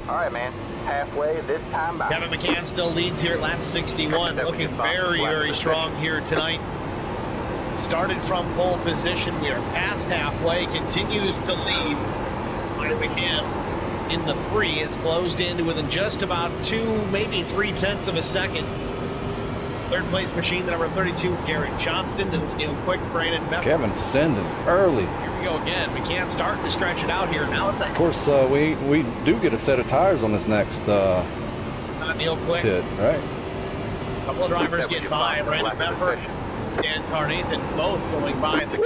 Speaker 1: All right, man. Halfway this time by.
Speaker 3: Kevin McCann still leads here at lap 61, looking very, very strong here tonight. Started from pole position. We are past halfway. Continues to lead. Brian McCann in the 3 is closed in to within just about 2, maybe 3/10 of a second. Third place machine, the number 32, Garrett Johnston. And it's Neil Quick, Brandon Meffert.
Speaker 2: Kevin sending early.
Speaker 3: Here we go again. McCann starting to stretch it out here. Now it's
Speaker 2: Of course, we do get a set of tires on this next
Speaker 3: Neil Quick.
Speaker 2: pit, right?
Speaker 3: A couple of drivers get by. Brandon Meffert, Stan Carnathan, both going by in the 2.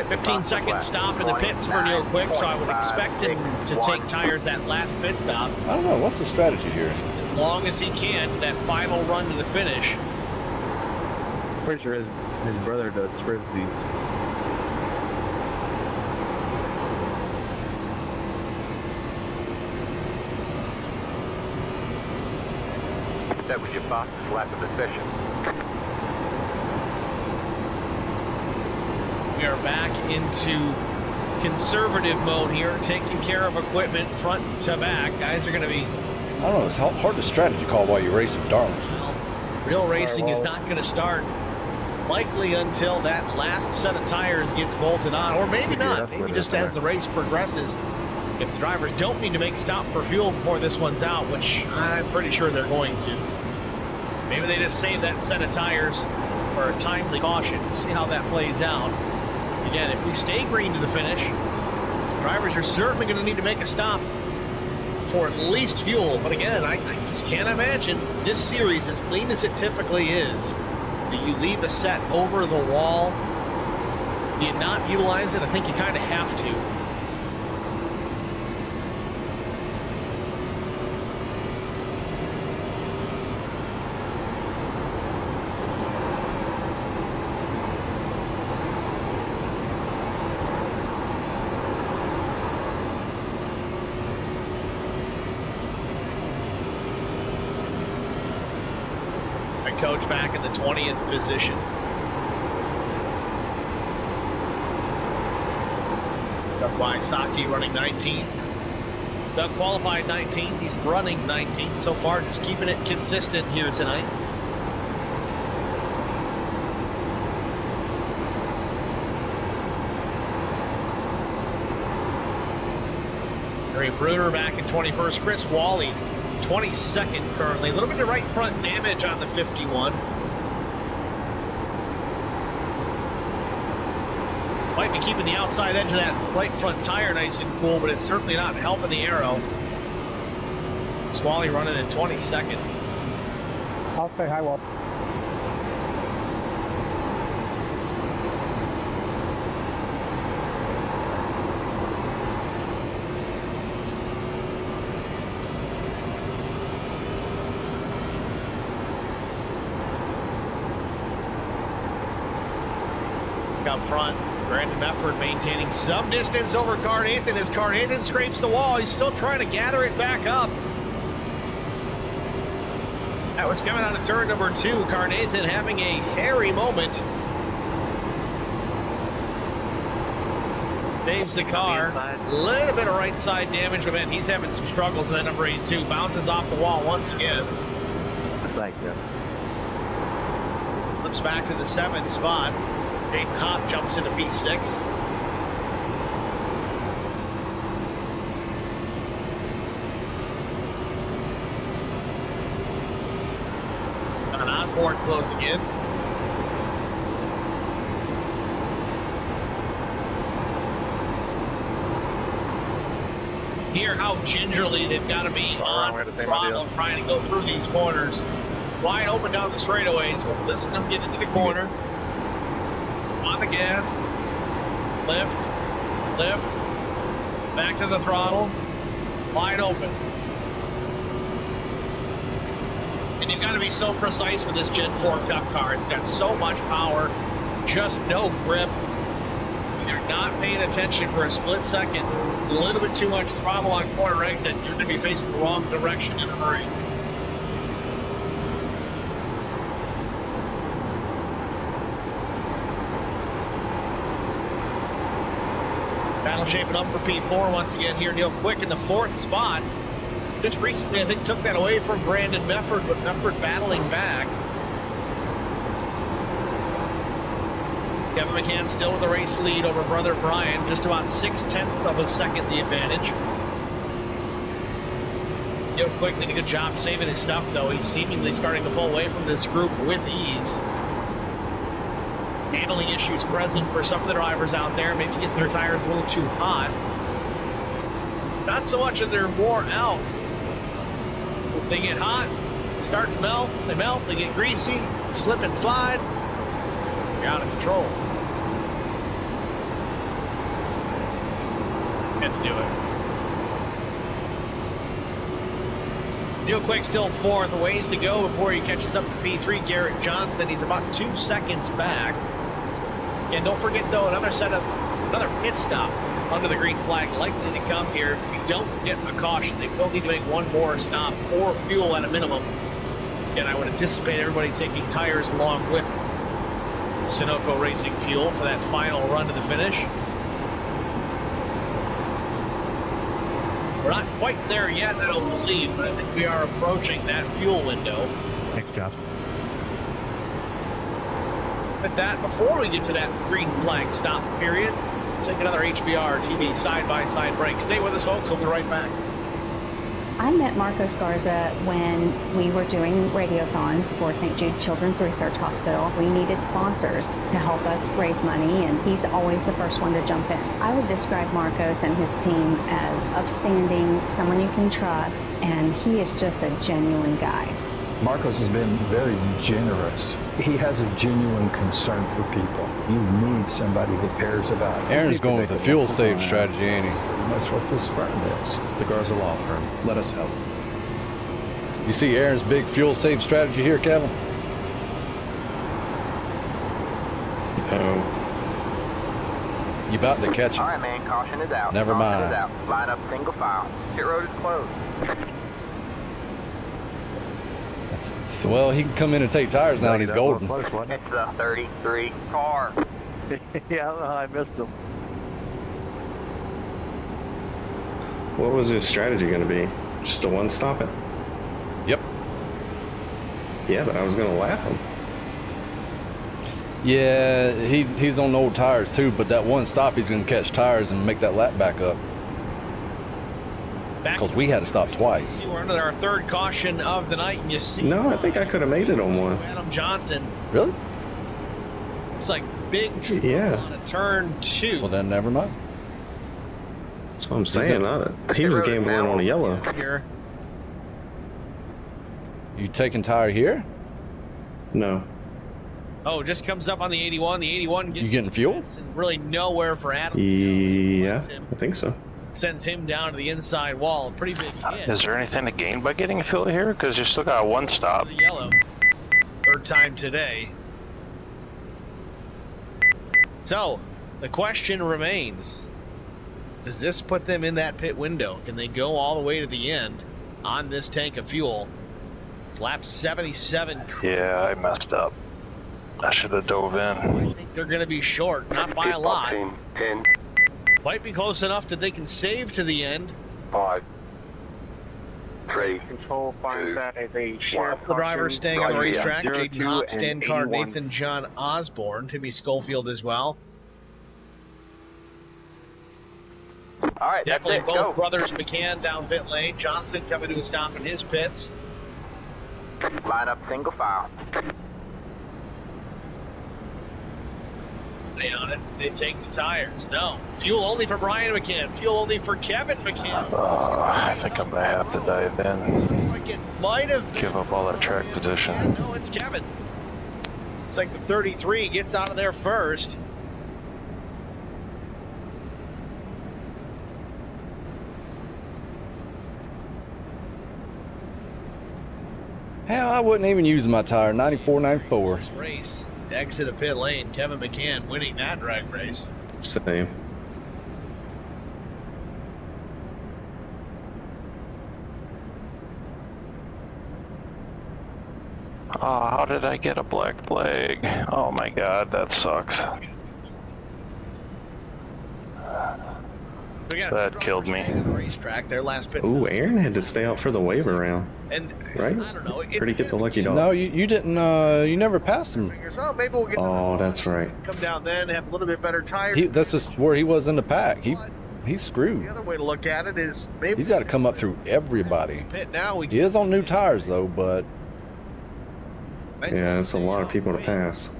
Speaker 3: 15-second stop in the pits for Neil Quick, so I would expect him to take tires that last pit stop.
Speaker 2: I don't know. What's the strategy here?
Speaker 3: As long as he can, that final run to the finish.
Speaker 11: pretty sure his brother does frisbees.
Speaker 1: That was your fastest lap of the session.
Speaker 3: We are back into conservative mode here, taking care of equipment front to back. Guys are going to be...
Speaker 2: I don't know, it's hard to strategy call while you're racing Darlington.
Speaker 3: Well, real racing is not going to start likely until that last set of tires gets bolted on, or maybe not. Maybe just as the race progresses. If the drivers don't need to make a stop for fuel before this one's out, which I'm pretty sure they're going to. Maybe they just save that set of tires for a timely caution. We'll see how that plays out. Again, if we stay green to the finish, drivers are certainly going to need to make a stop for at least fuel. But again, I just can't imagine this series, as clean as it typically is, do you leave a set over the wall? Do you not utilize it? I think you kind of have to. Coach back in the 20th position. Doug Wysocki running 19. Doug qualified 19. He's running 19 so far, just keeping it consistent here tonight. Gary Bruner back in 21st. Chris Wally 22nd currently. A little bit of right front damage on the 51. Might be keeping the outside edge of that right front tire nice and cool, but it's certainly not helping the aero. Swally running in 22nd.
Speaker 13: I'll say hi, Walt.
Speaker 3: Up front, Brandon Mefford maintaining some distance over Carnathan as Carnathan scrapes the wall. He's still trying to gather it back up. That was coming out of turn number 2. Carnathan having a hairy moment. Saves the car. A little bit of right side damage, but man, he's having some struggles in that number 82. Bounces off the wall once again.
Speaker 11: Thank you.
Speaker 3: Flips back to the 7th spot. Dayton Hop jumps into P6. Don Osborne closing in. Hear how gingerly they've got to be on throttle trying to go through these corners. Wide open down the straightaways. We'll listen to them get into the corner. On the gas, lift, back to the throttle, wide open. And you've got to be so precise with this Gen 4 Cup car. It's got so much power, just no grip. If you're not paying attention for a split second, a little bit too much throttle on corner exit, you're going to be facing the wrong direction in a hurry. Battle shaping up for P4 once again here. Neil Quick in the 4th spot. Just recently, I think, took that away from Brandon Mefford, but Mefford battling back. Kevin McCann still with the race lead over brother Brian. Just about 0.6 of a second the advantage. Neil Quick did a good job saving his stuff, though. He's seemingly starting to pull away from this group with ease. Handling issues present for some of the drivers out there, maybe getting their tires a little too hot. Not so much as they're wore out. If they get hot, they start to melt, they get greasy, slip and slide, you're out of control. Had to do it. Real quick, still fourth. A ways to go before he catches up to P3, Garrett Johnson. He's about 2 seconds back. And don't forget, though, another pit stop under the green flag likely to come here. If we don't get a caution, they will need to make one more stop for fuel at a minimum. And I would anticipate everybody taking tires along with Sunoco Racing Fuel for that final run to the finish. We're not quite there yet, I don't believe, but I think we are approaching that fuel window.
Speaker 11: Thanks, Josh.
Speaker 3: With that, before we get to that green flag stop period, let's take another HBR TV side-by-side break. Stay with us, folks. We'll be right back.
Speaker 7: I met Marcos Garza when we were doing radiothons for St. Jude Children's Research Hospital. We needed sponsors to help us raise money, and he's always the first one to jump in. I would describe Marcos and his team as upstanding, someone you can trust, and he is just a genuine guy.
Speaker 9: Marcos has been very generous. He has a genuine concern for people. You need somebody that cares about you.
Speaker 2: Aaron's going with a fuel save strategy, ain't he?
Speaker 9: That's what this firm is.
Speaker 10: The Garza Law Firm. Let us help.
Speaker 2: You see Aaron's big fuel save strategy here, Kevin?
Speaker 5: No.
Speaker 2: You about to catch
Speaker 1: All
Speaker 2: him.
Speaker 1: right, man. Caution is out.
Speaker 2: Never
Speaker 1: Caution
Speaker 2: mind.
Speaker 1: is out. Line up single file. Pit road is closed.
Speaker 2: Well, he can come in and take tires now, and he's golden.
Speaker 1: It's the 33 car.
Speaker 8: Yeah, I missed him.
Speaker 5: What was his strategy going to be? Just a one stop it?
Speaker 2: Yep.
Speaker 5: Yeah, but I was going to lap him.
Speaker 2: Yeah, he's on old tires too, but that one stop he's going to catch tires and make that lap back up. Because we had to stop twice.
Speaker 3: We're under our third caution of the night, and you see.
Speaker 5: No, I think I could have made it on one.
Speaker 3: Adam Johnson.
Speaker 2: Really?
Speaker 3: It's like big
Speaker 5: Yeah.
Speaker 3: on a turn 2.
Speaker 2: Well, then never mind.
Speaker 5: That's what I'm saying. He was gambling on a yellow.
Speaker 3: Here.
Speaker 2: You taking tire here?
Speaker 5: No.
Speaker 3: Oh, just comes up on the 81. The 81 gets
Speaker 2: You getting fuel?
Speaker 3: and really nowhere for Adam.
Speaker 5: Yeah, I think so.
Speaker 3: Sends him down to the inside wall. A pretty big hit.
Speaker 4: Is there anything to gain by getting fuel here? Because you still got one stop.
Speaker 3: The yellow. Third time today. So, the question remains, does this put them in that pit window? Can they go all the way to the end on this tank of fuel? It's lap 77.
Speaker 4: Yeah, I messed up. I should have dove in.
Speaker 3: I think they're going to be short, not by a lot.
Speaker 12: 10,
Speaker 3: Might be close enough that they can save to the end.
Speaker 12: 5, 3,
Speaker 8: Control finds that as a share
Speaker 3: The driver staying on the
Speaker 12: Right,
Speaker 3: racetrack,
Speaker 8: yeah.
Speaker 3: Jaden
Speaker 8: 02
Speaker 3: Hopp,
Speaker 8: and
Speaker 3: Stan Carr,
Speaker 8: 81.
Speaker 3: Nathan John Osborne, Timmy Schofield as well.
Speaker 1: All right,
Speaker 3: Definitely
Speaker 1: that's it.
Speaker 3: both
Speaker 1: Go.
Speaker 3: brothers McCann down pit lane. Johnston coming to a stop in his pits.
Speaker 1: Line up single file.
Speaker 3: Stay on it. They take the tires. No. Fuel only for Brian McCann. Fuel only for Kevin McCann.
Speaker 4: I think I'm going to have to dive in.
Speaker 3: Looks like it might have been
Speaker 4: Give up all that track position.
Speaker 3: McCann. No, it's Kevin. It's like the 33 gets out of there first.
Speaker 2: Hell, I wouldn't even use my tire. 94, 94.
Speaker 3: Race. Exit of pit lane. Kevin McCann winning that drag race.
Speaker 5: Same.
Speaker 4: Oh, how did I get a black flag? Oh my god, that sucks. That killed me.
Speaker 3: Racetrack, their last pit.
Speaker 5: Ooh, Aaron had to stay out for the waiver round.
Speaker 3: And
Speaker 5: right?
Speaker 3: I don't know.
Speaker 5: Pretty get the lucky dog.
Speaker 2: No, you didn't. You never passed him.
Speaker 3: Oh, maybe we'll get.
Speaker 5: Oh, that's right.
Speaker 3: Come down then, have a little bit better tires.
Speaker 2: That's just where he was in the pack. He's screwed.
Speaker 3: The other way to look at it is maybe
Speaker 2: He's got to come up through everybody.
Speaker 3: pit now.
Speaker 2: He is on new tires though, but
Speaker 5: Yeah, it's a lot of people to pass.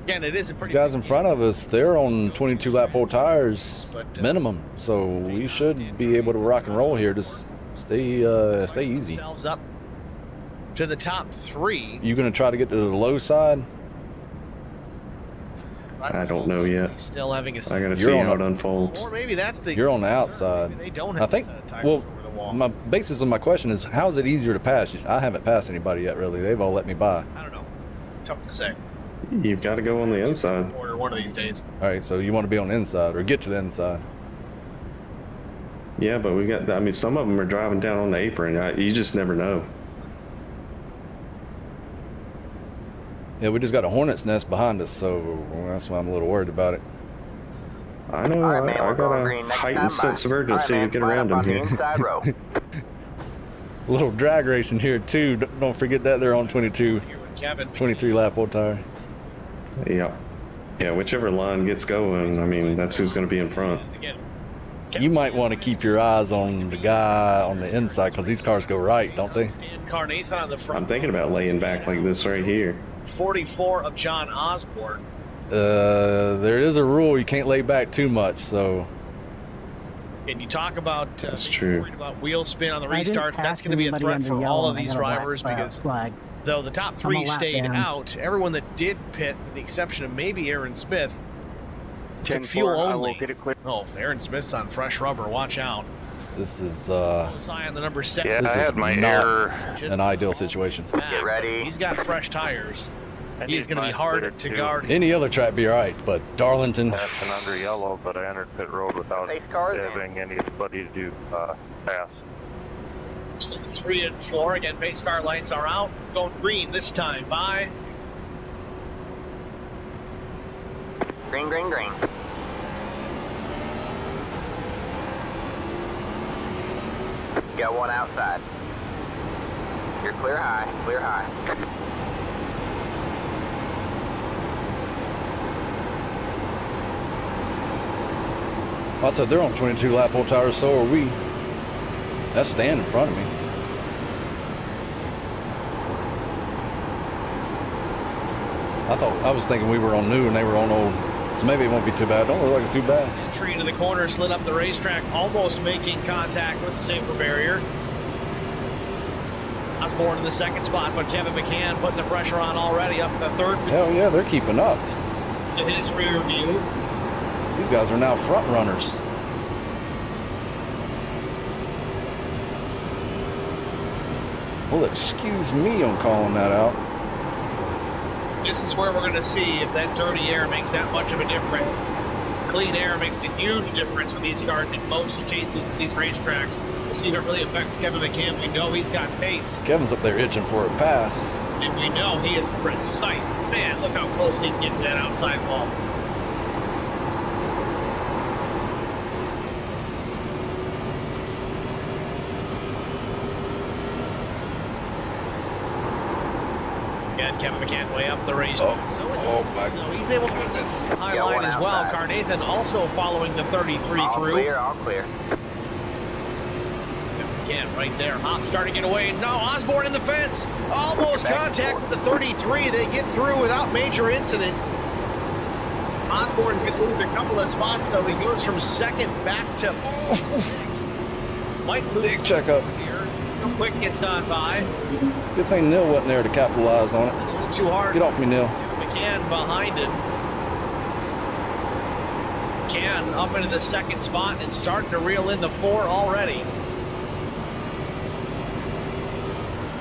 Speaker 3: Again, it is a
Speaker 2: these
Speaker 3: pretty.
Speaker 2: guys in front of us, they're on 22 lap old tires
Speaker 3: But,
Speaker 2: minimum. So we should be able to rock and roll here. Just stay easy.
Speaker 3: Themselves up to the top 3.
Speaker 2: You gonna try to get to the low side?
Speaker 5: I don't know yet.
Speaker 3: Still having a.
Speaker 5: I gotta see how it unfolds.
Speaker 3: Or maybe that's the.
Speaker 2: You're on the outside.
Speaker 3: Maybe they don't
Speaker 2: I
Speaker 3: have
Speaker 2: think.
Speaker 3: a set of tires
Speaker 2: Well,
Speaker 3: over the wall.
Speaker 2: My basis of my question is, how is it easier to pass? I haven't passed anybody yet, really. They've all let me by.
Speaker 3: I don't know. Tough to say.
Speaker 5: You've got to go on the inside.
Speaker 3: Or one of these days.
Speaker 2: All right, so you want to be on the inside or get to the inside.
Speaker 5: Yeah, but we got, I mean, some of them are driving down on the apron. You just never know.
Speaker 2: Yeah, we just got a hornet's nest behind us, so that's why I'm a little worried about it.
Speaker 5: I know,
Speaker 1: All right, man,
Speaker 5: I
Speaker 1: we're going
Speaker 5: got
Speaker 1: green
Speaker 5: a
Speaker 1: next
Speaker 5: heightened
Speaker 1: time,
Speaker 5: sense of
Speaker 1: bye.
Speaker 5: urgency
Speaker 1: All right,
Speaker 5: to get
Speaker 1: man,
Speaker 5: around
Speaker 1: line up
Speaker 5: them
Speaker 1: on the
Speaker 5: here.
Speaker 1: inside row.
Speaker 2: A little drag racing here, too. Don't forget that they're on 22.
Speaker 3: Here with Kevin.
Speaker 2: 23 lap old tire.
Speaker 5: Yeah. Yeah, whichever line gets going, I mean, that's who's going to be in front.
Speaker 3: Again,
Speaker 2: You might want to keep your eyes on the guy on the inside because these cars go right, don't they?
Speaker 3: Stan Carnathan on the front.
Speaker 5: I'm thinking about laying back like this right here.
Speaker 3: 44 of John Osborne.
Speaker 2: There is a rule you can't lay back too much, so
Speaker 3: And you talk about
Speaker 5: That's true.
Speaker 3: worried about wheel spin on the
Speaker 13: I didn't
Speaker 3: restarts. That's
Speaker 13: pass
Speaker 3: going to be a
Speaker 13: anybody
Speaker 3: threat
Speaker 13: under
Speaker 3: for
Speaker 13: yellow
Speaker 3: all of
Speaker 13: and I
Speaker 3: these
Speaker 13: got a black
Speaker 3: drivers because
Speaker 13: flag.
Speaker 3: though the top
Speaker 13: I'm
Speaker 3: three
Speaker 13: a lap
Speaker 3: stayed
Speaker 13: down.
Speaker 3: out, everyone that did pit, with the exception of maybe Aaron Smith, took
Speaker 8: 10-4,
Speaker 3: fuel
Speaker 8: I will
Speaker 3: only.
Speaker 8: get it clear.
Speaker 3: Oh, Aaron Smith's on fresh rubber. Watch out.
Speaker 2: this is
Speaker 3: Eye on the number 7.
Speaker 4: Yeah,
Speaker 2: This
Speaker 4: I
Speaker 2: is
Speaker 4: had my
Speaker 2: not-
Speaker 4: error.
Speaker 2: an ideal situation.
Speaker 1: Get ready.
Speaker 3: He's got fresh tires.
Speaker 8: I
Speaker 3: He's
Speaker 8: need
Speaker 3: going to be
Speaker 8: mine
Speaker 3: hard
Speaker 8: cleared,
Speaker 3: to
Speaker 8: too.
Speaker 3: guard.
Speaker 2: Any other track be all right, but Darlington,
Speaker 4: Passing under yellow, but I entered pit road without
Speaker 1: Pace cars in.
Speaker 4: having anybody to do pass.
Speaker 3: 3 and 4. Again, pace car lights are out. Going green this time. By
Speaker 1: Green, green, green. Got one outside. You're clear high, clear high.
Speaker 2: I said they're on 22 lap old tires, so are we. That's Stan in front of me. I was thinking we were on new and they were on old, so maybe it won't be too bad. Don't look like it's too bad.
Speaker 3: entry into the corner, slid up the racetrack, almost making contact with the safer barrier. Osborne in the second spot, but Kevin McCann putting the pressure on already up in the third.
Speaker 2: Hell yeah, they're keeping up.
Speaker 3: To his rear view.
Speaker 2: These guys are now front runners. Well, excuse me on calling that out.
Speaker 3: This is where we're going to see if that dirty air makes that much of a difference. Clean air makes a huge difference with these cars in most cases, these racetracks. We'll see if it really affects Kevin McCann. We know he's got pace,
Speaker 2: Kevin's up there itching for a pass.
Speaker 3: and we know he is precise. Man, look how close he can get to that outside wall. Again, Kevin McCann way up the racetrack. He's able to put this high
Speaker 1: Yeah,
Speaker 3: line
Speaker 1: one
Speaker 3: as well.
Speaker 1: outside.
Speaker 3: Carnathan also following the 33
Speaker 1: All
Speaker 3: through.
Speaker 1: clear, all clear.
Speaker 3: Again, right there. Hop starting to get away. No, Osborne in the fence. Almost
Speaker 1: Back and
Speaker 3: contact
Speaker 1: forth.
Speaker 3: with the 33. They get through without major incident. Osborne's going to lose a couple of spots, though. He goes from second back to sixth. Might lose
Speaker 2: Big checkup.
Speaker 3: here. Real quick gets on by.
Speaker 2: Good thing Neil wasn't there to capitalize on
Speaker 3: A
Speaker 2: it.
Speaker 3: little too hard.
Speaker 2: Get off me, Neil.
Speaker 3: McCann behind it. McCann up into the second spot and starting to reel in the 4 already.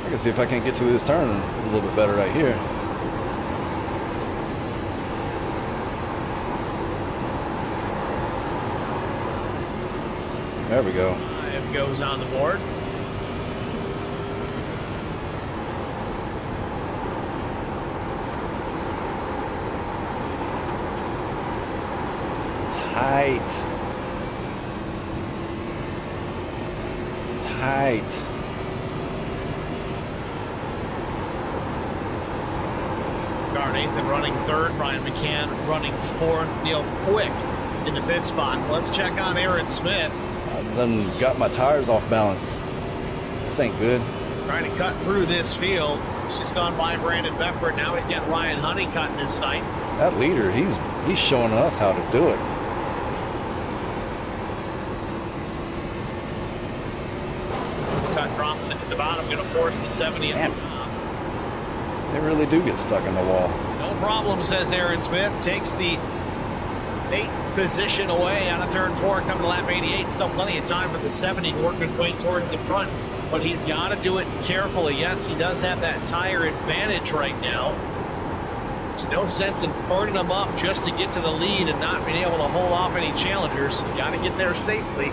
Speaker 2: I can see if I can't get through this turn a little bit better right here. There we go.
Speaker 3: 5 goes on the board.
Speaker 2: Tight. Tight.
Speaker 3: Nathan running third, Brian McCann running fourth, Neil Quick in the pit spot. Let's check on Aaron Smith.
Speaker 2: I done got my tires off balance. This ain't good.
Speaker 3: Trying to cut through this field. He's just gone by Brandon Bedford. Now he's got Ryan Honeycutt in his sights.
Speaker 2: That leader, he's showing us how to do it.
Speaker 3: Cut dropping at the bottom, going to force the 70 at the top.
Speaker 2: They really do get stuck in the wall.
Speaker 3: No problem, says Aaron Smith. Takes the 8th position away out of turn 4, coming to lap 88. Still plenty of time for the 70 to work his way towards the front, but he's got to do it carefully. Yes, he does have that tire advantage right now. There's no sense in burning them up just to get to the lead and not being able to hold off any challengers. You got to get there safely.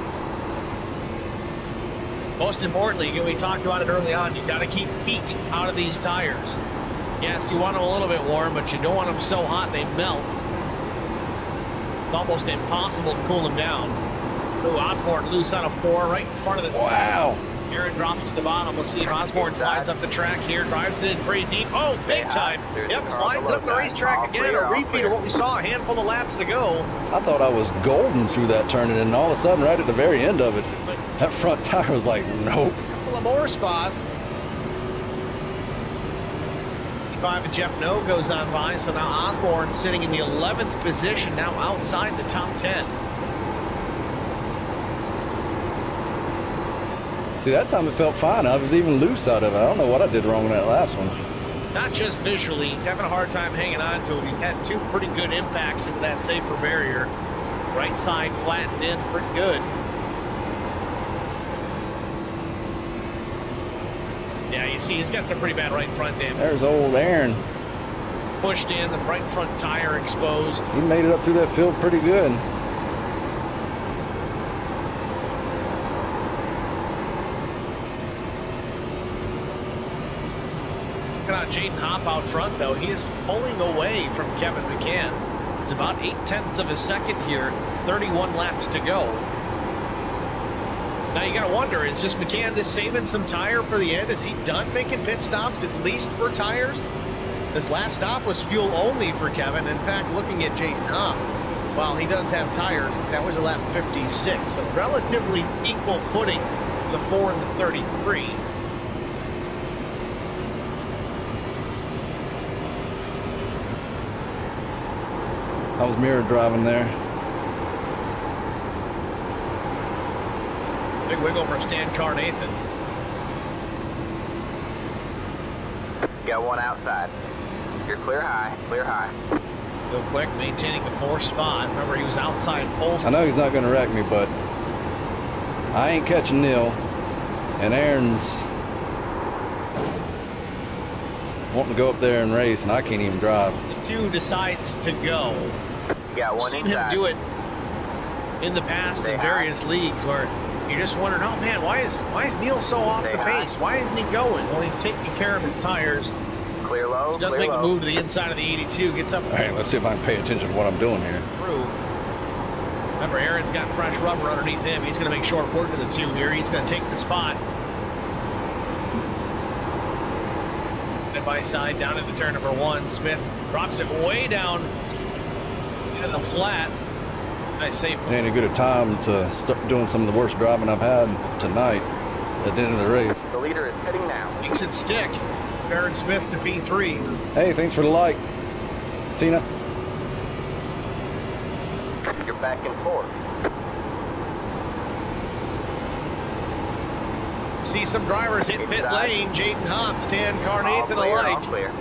Speaker 3: Most importantly, we talked about it early on, you got to keep heat out of these tires. Yes, you want them a little bit warm, but you don't want them so hot they melt. It's almost impossible to cool them down. Ooh, Osborne loose on a 4 right in front of the...
Speaker 2: Wow!
Speaker 3: Aaron drops to the bottom. We'll see if Osborne slides up the track here, drives it in pretty deep. Oh, big time! Yep, slides up the racetrack again. A repeat of what we saw a handful of laps ago.
Speaker 2: I thought I was golden through that turn, and then all of a sudden, right at the very end of it, that front tire was like, nope.
Speaker 3: A couple of more spots. 5 and Jeff No goes on by, so now Osborne sitting in the 11th position, now outside the top 10.
Speaker 2: See, that time it felt fine. I was even loose out of it. I don't know what I did wrong in that last one.
Speaker 3: Not just visually, he's having a hard time hanging on to it. He's had 2 pretty good impacts into that safer barrier. Right side flattened in pretty good. Yeah, you see, he's got some pretty bad right front damage.
Speaker 2: There's old Aaron.
Speaker 3: Pushed in, the right front tire exposed.
Speaker 2: He made it up through that field pretty good.
Speaker 3: Looking at Jaden Hopp out front, though, he is pulling away from Kevin McCann. It's about 0.8 of a second here, 31 laps to go. Now you gotta wonder, is just McCann just saving some tire for the end? Is he done making pit stops, at least for tires? This last stop was fuel only for Kevin. In fact, looking at Jaden Hopp, while he does have tires, that was a lap 56. So relatively equal footing, the 4 and the 33.
Speaker 2: I was mirror driving there.
Speaker 3: Big wiggle for Stan Carnathan.
Speaker 1: Got one outside. You're clear high, clear high.
Speaker 3: Real quick, maintaining the 4th spot. Remember, he was outside Olsen.
Speaker 2: I know he's not going to wreck me, but I ain't catching Neil. And Aaron's wanting to go up there and race, and I can't even drive.
Speaker 3: The 2 decides to go.
Speaker 1: You got one
Speaker 3: Seen
Speaker 1: inside.
Speaker 3: him do it in the past in various leagues where you're just wondering, oh man, why is Neil so off the pace? Why isn't he going? Well, he's taking care of his tires.
Speaker 1: Clear low.
Speaker 3: He does
Speaker 1: clear
Speaker 3: make
Speaker 1: low.
Speaker 3: a move to the inside of the 82, gets up.
Speaker 2: All right, let's see if I can pay attention to what I'm doing here.
Speaker 3: Through. Remember, Aaron's got fresh rubber underneath him. He's going to make short work of the 2 here. He's going to take the spot. Side by side down into turn number 1. Smith drops it way down into the flat. Nice save.
Speaker 2: It ain't a good a time to start doing some of the worst driving I've had tonight at the end of the race.
Speaker 1: The leader is heading now.
Speaker 3: Makes it stick. Aaron Smith to P3.
Speaker 2: Hey, thanks for the like, Tina.
Speaker 1: You're back and forth.
Speaker 3: See some drivers hit pit lane. Jaden Hopp, Stan Carnathan alike.
Speaker 1: Clear.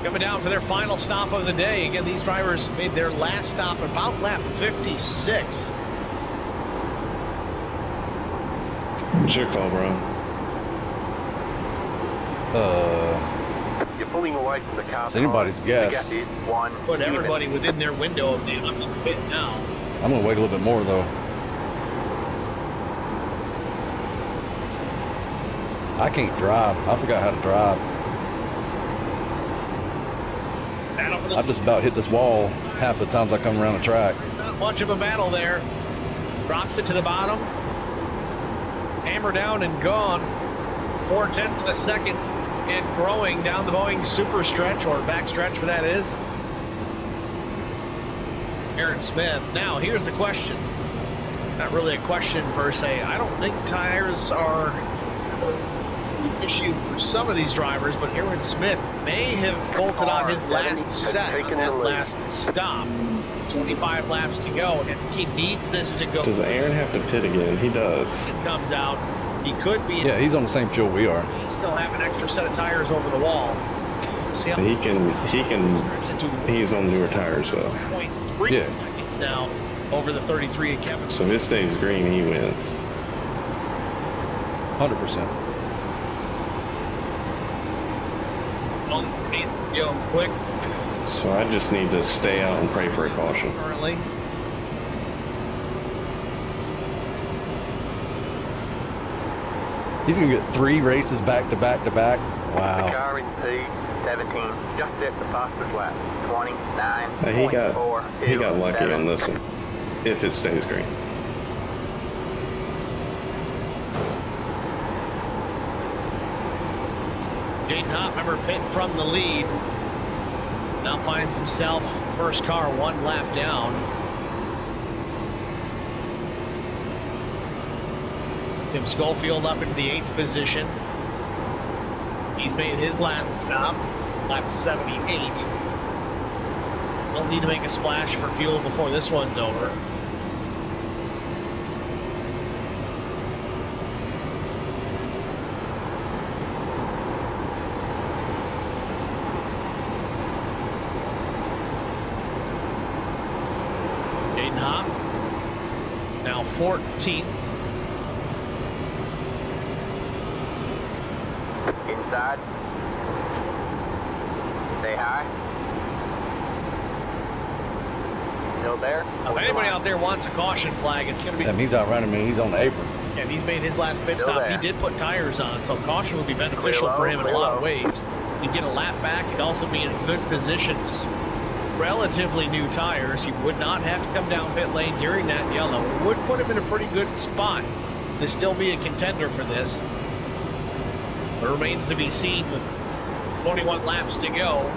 Speaker 3: Coming down for their final stop of the day. Again, these drivers made their last stop about lap 56.
Speaker 5: It's your call, bro.
Speaker 12: You're pulling away from the car.
Speaker 2: It's anybody's guess.
Speaker 1: One.
Speaker 3: Put everybody within their window of the pit now.
Speaker 2: I'm going to wait a little bit more, though. I can't drive. I forgot how to drive. I just about hit this wall half the times I come around the track.
Speaker 3: Not much of a battle there. Drops it to the bottom. Hammer down and gone. 0.4 of a second and growing down the Boeing super stretch, or back stretch for that is. Aaron Smith. Now, here's the question. Not really a question per se. I don't think tires are an issue for some of these drivers, but Aaron Smith may have bolted on his last set on that last stop. 25 laps to go, and he needs this to go.
Speaker 5: Does Aaron have to pit again? He does.
Speaker 3: It comes out. He could be.
Speaker 2: Yeah, he's on the same fuel we are.
Speaker 3: He still have an extra set of tires over the wall. See how
Speaker 5: He can. He's on newer tires though.
Speaker 3: 0.3
Speaker 2: Yeah.
Speaker 3: seconds. seconds now over the 33 at Kevin.
Speaker 5: So if it stays green, he wins.
Speaker 2: 100%.
Speaker 3: Go quick.
Speaker 5: So I just need to stay out and pray for a caution.
Speaker 3: Currently.
Speaker 2: He's going to get 3 races back to back to back. Wow.
Speaker 1: The car in P17 just hit the fastest lap. 29.4.
Speaker 5: He got lucky on this one. If it stays green.
Speaker 3: Jaden Hopp, remember, pitting from the lead. Now finds himself first car 1 lap down. Tim Schofield up into the 8th position. He's made his lap stop, lap 78. Don't need to make a splash for fuel before this one's over. Jaden Hopp, now 14th.
Speaker 1: Inside. Stay high. Still there.
Speaker 3: If anybody out there wants a caution flag, it's going to be...
Speaker 2: He's outrunning me. He's on the apron.
Speaker 3: And he's made his last pit
Speaker 1: Still
Speaker 3: stop.
Speaker 1: there.
Speaker 3: He did put tires on, so caution would be beneficial
Speaker 1: Clear
Speaker 3: for
Speaker 1: low,
Speaker 3: him in a
Speaker 1: clear
Speaker 3: lot of
Speaker 1: low.
Speaker 3: ways. He'd get a lap back. He'd also be in a good position with some relatively new tires. He would not have to come down pit lane during that yellow. It would put him in a pretty good spot to still be a contender for this. It remains to be seen with 21 laps to go.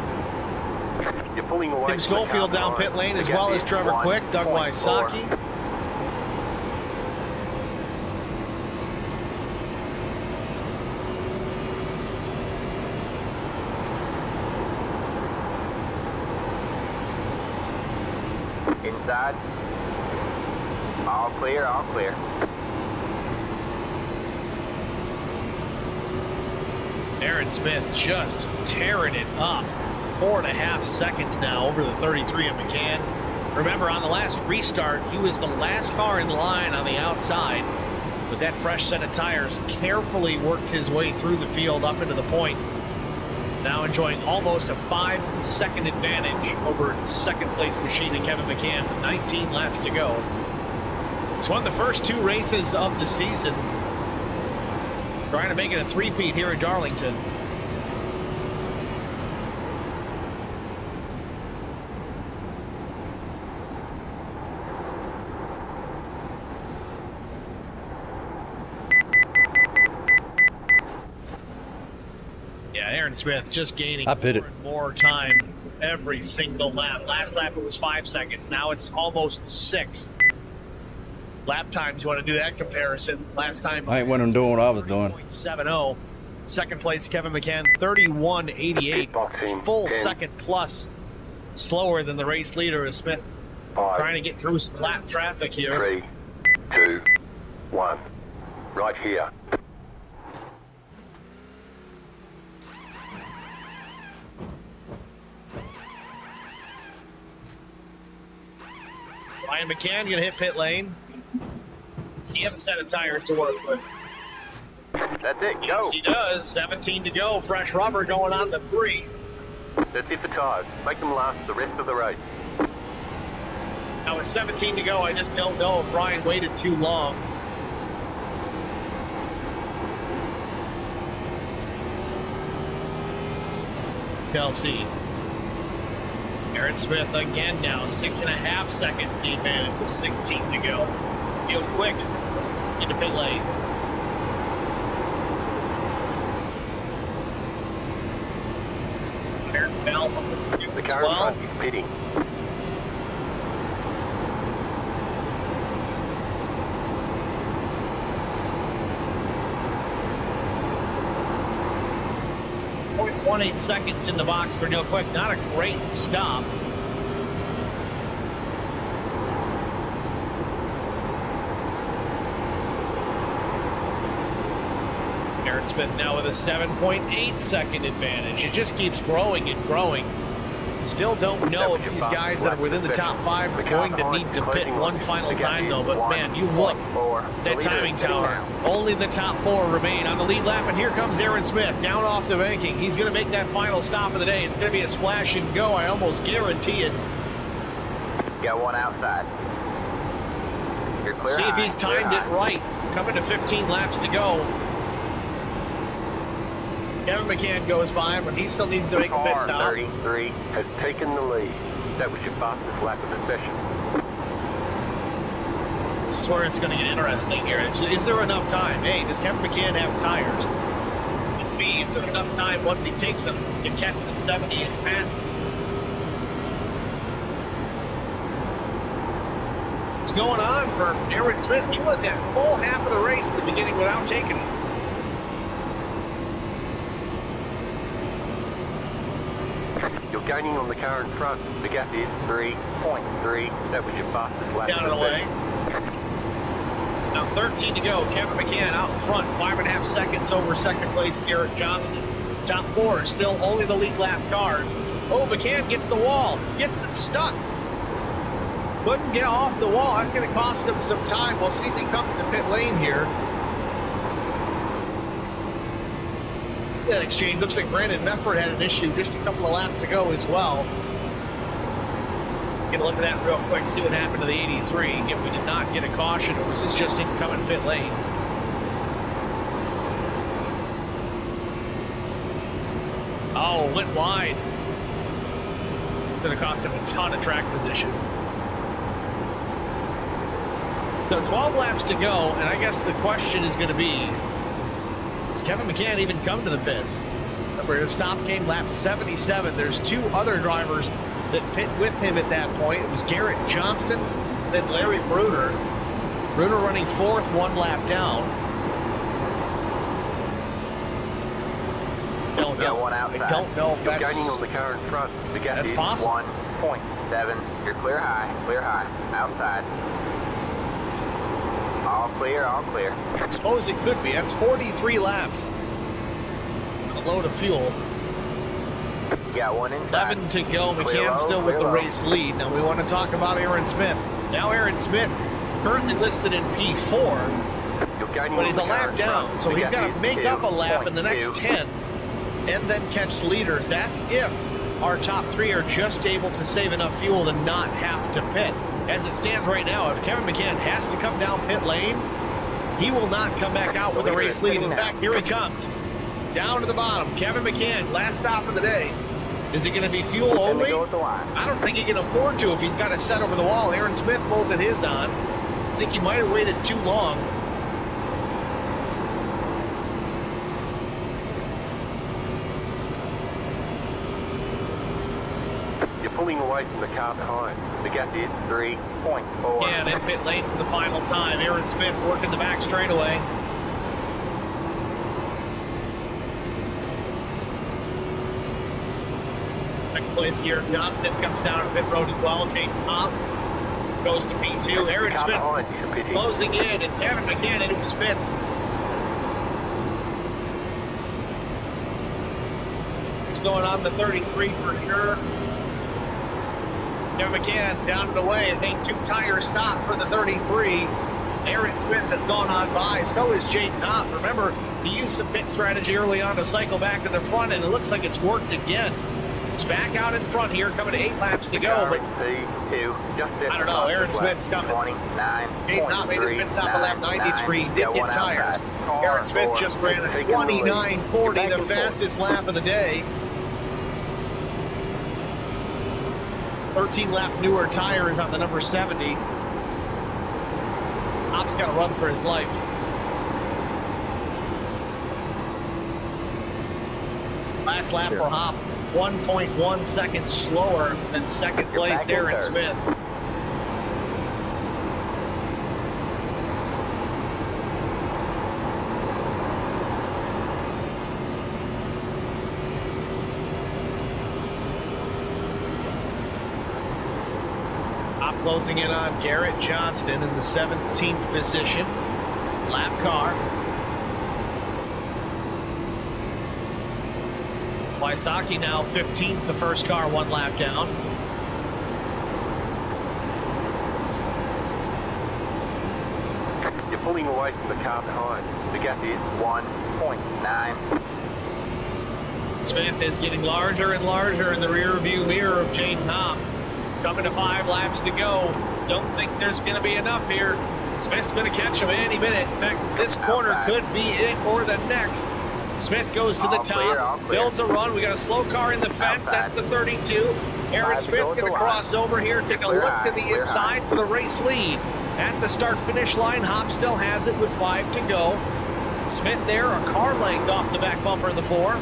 Speaker 1: You're pulling away.
Speaker 3: Tim Schofield down pit lane, as well as Trevor Quick, Doug Wysocki.
Speaker 1: Inside. All clear, all clear.
Speaker 3: Aaron Smith just tearing it up. 4.5 seconds now over the 33 of McCann. Remember, on the last restart, he was the last car in line on the outside. With that fresh set of tires, carefully worked his way through the field up into the point. Now enjoying almost a 5-second advantage over second place machine and Kevin McCann. 19 laps to go. It's won the first 2 races of the season. Trying to make it a 3-peat here at Darlington. Yeah, Aaron Smith just gaining more and more time every single lap. Last lap it was 5 seconds. Now it's almost 6. Lap times, you want to do that comparison. Last time
Speaker 2: I ain't winning doing what I was doing.
Speaker 3: 70. Second place, Kevin McCann, 31.88. Full second plus slower than the race leader is Smith. Trying to get through some lap traffic here.
Speaker 12: 3, 2, 1. Right here.
Speaker 3: Ryan McCann going to hit pit lane. Does he have a set of tires to work with?
Speaker 1: That's it, go.
Speaker 3: Yes, he does. 17 to go. Fresh rubber going on to 3.
Speaker 1: Let's hit the tires. Make them last the rest of the race.
Speaker 3: Now with 17 to go, I just don't know if Ryan waited too long. Chelsea. Aaron Smith again now, 6.5 seconds the advantage with 16 to go. Real quick into pit lane. There's Bell
Speaker 12: The
Speaker 3: as
Speaker 12: car in
Speaker 3: well.
Speaker 12: front is pitting.
Speaker 3: .18 seconds in the box for Neil Quick. Not a great stop. Aaron Smith now with a 7.8 second advantage. It just keeps growing and growing. Still don't know if these guys that are within the top 5 are going to need to pit one final time, though. But, man, you look, that timing tower. Only the top 4 remain on the lead lap, and here comes Aaron Smith down off the banking. He's going to make that final stop of the day. It's going to be a splash and go. I almost guarantee it.
Speaker 1: Got one outside. You're clear.
Speaker 3: See if he's timed it right. Coming to 15 laps to go. Kevin McCann goes by, but he still needs to make a pit stop.
Speaker 12: 33 has taken the lead. That was your fastest lap of the session.
Speaker 3: This is where it's going to get interesting here. Is there enough time? A, does Kevin McCann have tires? And B, is there enough time once he takes them to catch the 70 and pass? What's going on for Aaron Smith? He went that full half of the race at the beginning without taking it.
Speaker 12: You're gaining on the car in front. The gap is 3.3. That was your fastest lap.
Speaker 3: Down and away. Now 13 to go. Kevin McCann out in front. 5.5 seconds over second place Garrett Johnston. Top 4 are still only the lead lap cars. Oh, McCann gets the wall. Gets it stuck. Couldn't get off the wall. That's going to cost him some time. We'll see if he comes to pit lane here. That exchange looks like Brandon Mefford had an issue just a couple of laps ago as well. Get a look at that real quick, see what happened to the 83. If we did not get a caution, or was this just him coming pit lane? Oh, went wide. Going to cost him a ton of track position. So 12 laps to go, and I guess the question is going to be, does Kevin McCann even come to the pits? Remember, his stop came lap 77. There's 2 other drivers that pit with him at that point. It was Garrett Johnston, then Larry Bruner. Bruner running 4th, 1 lap down. Don't know.
Speaker 1: One outside.
Speaker 3: I don't know if
Speaker 12: You're gaining on the car in front. The gap
Speaker 3: that's
Speaker 12: is
Speaker 3: possible.
Speaker 1: 1.7. You're clear high, outside. All clear, all clear.
Speaker 3: I suppose it could be. That's 43 laps. A load of fuel.
Speaker 1: Got one inside.
Speaker 3: 11 to go.
Speaker 1: Clear
Speaker 3: McCann
Speaker 1: low,
Speaker 3: still
Speaker 1: clear
Speaker 3: with the
Speaker 1: low.
Speaker 3: race lead. Now we want to talk about Aaron Smith. Now Aaron Smith currently listed in P4,
Speaker 12: You're gaining
Speaker 3: but
Speaker 12: on
Speaker 3: he's
Speaker 12: the
Speaker 3: a
Speaker 12: car
Speaker 3: lap
Speaker 12: in
Speaker 3: down.
Speaker 12: front.
Speaker 3: So
Speaker 12: The
Speaker 3: he's
Speaker 12: gap
Speaker 3: got
Speaker 12: is
Speaker 3: to make up a lap in the next
Speaker 12: 2.2.
Speaker 3: 10 and then catch leaders. That's if our top 3 are just able to save enough fuel to not have to pit. As it stands right now, if Kevin McCann has to come down pit lane, he will not come back out with a race lead. In fact, here he comes. Down to the bottom. Kevin McCann, last stop of the day. Is it going to be fuel only? I don't think he can afford to if he's got to set over the wall. Aaron Smith bolted his on. I think he might have waited too long.
Speaker 12: You're pulling away from the car behind. The gap is 3.4.
Speaker 3: Yeah, and in pit lane for the final time. Aaron Smith working the back straightaway. Second place, Garrett Johnston comes down to pit road as well. Jake Pop goes to P2. Aaron Smith closing in, and Kevin McCann into his pits. What's going on the 33 for sure? Kevin McCann down and away, and a 2-tire stop for the 33. Aaron Smith has gone on by, so is Jake Knopp. Remember, he used some pit strategy early on to cycle back to the front, and it looks like it's worked again. It's back out in front here, coming to 8 laps to go, but I don't know, Aaron Smith's coming. Jake Knopp made his pit stop at lap 93, did get tires. Aaron Smith just ran a 29.40, the fastest lap of the day. 13-lap newer tires on the number 70. Hop's got to run for his life. Last lap for Hop, 1.1 seconds slower than second place Aaron Smith. Closing in on Garrett Johnston in the 17th position. Lap car. Wysocki now 15th, the first car, 1 lap down.
Speaker 12: You're pulling away from the car behind. The gap is
Speaker 1: 1.9.
Speaker 3: Smith is getting larger and larger in the rear view mirror of Jaden Hopp. Coming to 5 laps to go. Don't think there's going to be enough here. Smith's going to catch him any minute. In fact, this corner could be it or the next. Smith goes to the top, builds a run. We got a slow car in the fence. That's the 32. Aaron Smith going to cross over here, take a look to the inside for the race lead. At the start-finish line, Hopp still has it with 5 to go. Smith there, a car length off the back bumper of the 4.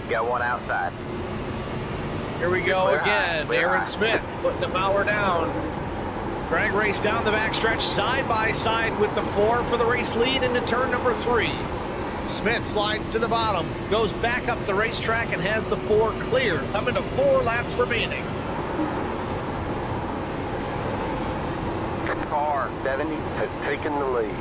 Speaker 1: Got one outside.
Speaker 3: Here we go again. Aaron Smith putting the power down. Drag race down the backstretch, side by side with the 4 for the race lead into turn number 3. Smith slides to the bottom, goes back up the racetrack and has the 4 cleared. Coming to 4 laps remaining.
Speaker 12: car 70 has taken the lead.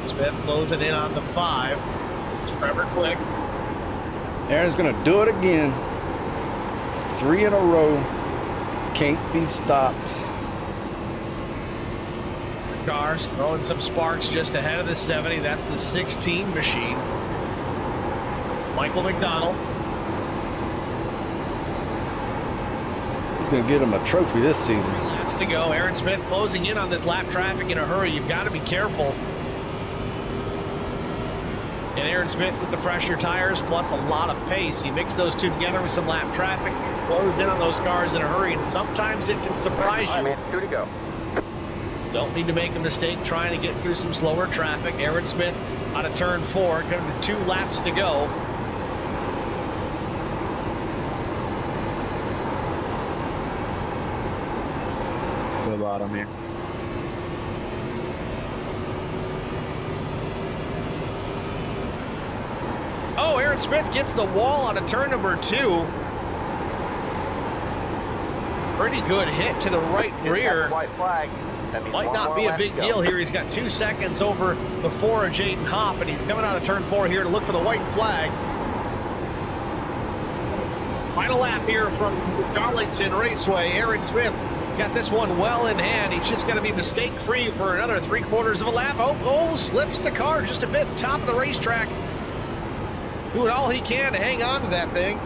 Speaker 3: Smith closing in on the 5. It's Trevor Quick.
Speaker 2: Aaron's going to do it again. 3 in a row. Can't be stopped.
Speaker 3: Cars throwing some sparks just ahead of the 70. That's the 16 machine. Michael McDonald.
Speaker 2: He's going to get him a trophy this season.
Speaker 3: 3 laps to go. Aaron Smith closing in on this lap traffic in a hurry. You've got to be careful. And Aaron Smith with the fresher tires plus a lot of pace. He mixed those two together with some lap traffic, close in on those cars in a hurry, and sometimes it can surprise you.
Speaker 1: All right, man, 2 to go.
Speaker 3: Don't need to make a mistake trying to get through some slower traffic. Aaron Smith out of turn 4, coming to 2 laps to go.
Speaker 11: The bottom here.
Speaker 3: Oh, Aaron Smith gets the wall out of turn number 2. Pretty good hit to the right rear.
Speaker 1: White flag. That means
Speaker 3: Might
Speaker 1: one
Speaker 3: not
Speaker 1: more
Speaker 3: be a
Speaker 1: lap
Speaker 3: big
Speaker 1: to go.
Speaker 3: deal here. He's got 2 seconds over the 4 of Jaden Hopp, and he's coming out of turn 4 here to look for the white flag. Final lap here from Darlington Raceway. Aaron Smith got this one well in hand. He's just going to be mistake-free for another 3/4 of a lap. Oh, slips the car just a bit top of the racetrack. Doing all he can to hang on to that thing.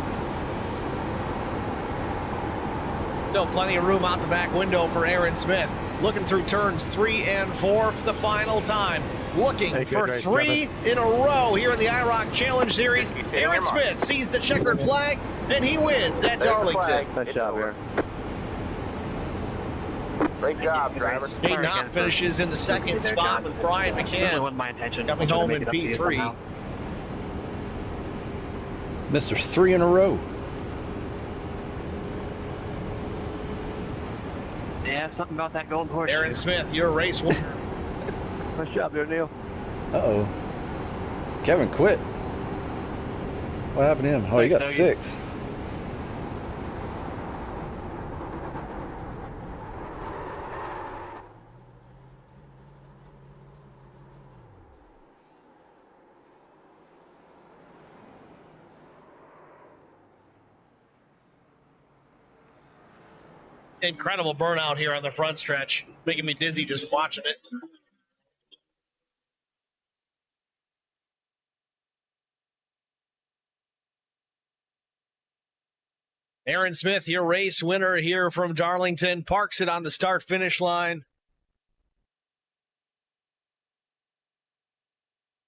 Speaker 3: Still plenty of room out the back window for Aaron Smith. Looking through turns 3 and 4 for the final time. Looking for 3 in a row here in the IROC Challenge Series. Aaron Smith sees the checkered flag, and he wins at Darlington.
Speaker 11: Nice job, Aaron.
Speaker 1: Great job, driver.
Speaker 3: Jaden Hopp finishes in the 2nd spot with Brian McCann
Speaker 8: wasn't my intention.
Speaker 3: coming home in P3.
Speaker 2: Mr. 3 in a row.
Speaker 8: Yeah, something about that golden horse.
Speaker 3: Aaron Smith, your race winner.
Speaker 11: Nice job there, Neil.
Speaker 2: Uh-oh. Kevin quit. What happened to him? Oh, he got 6.
Speaker 3: Incredible burnout here on the front stretch, making me dizzy just watching it. Aaron Smith, your race winner here from Darlington, parks it on the start-finish line.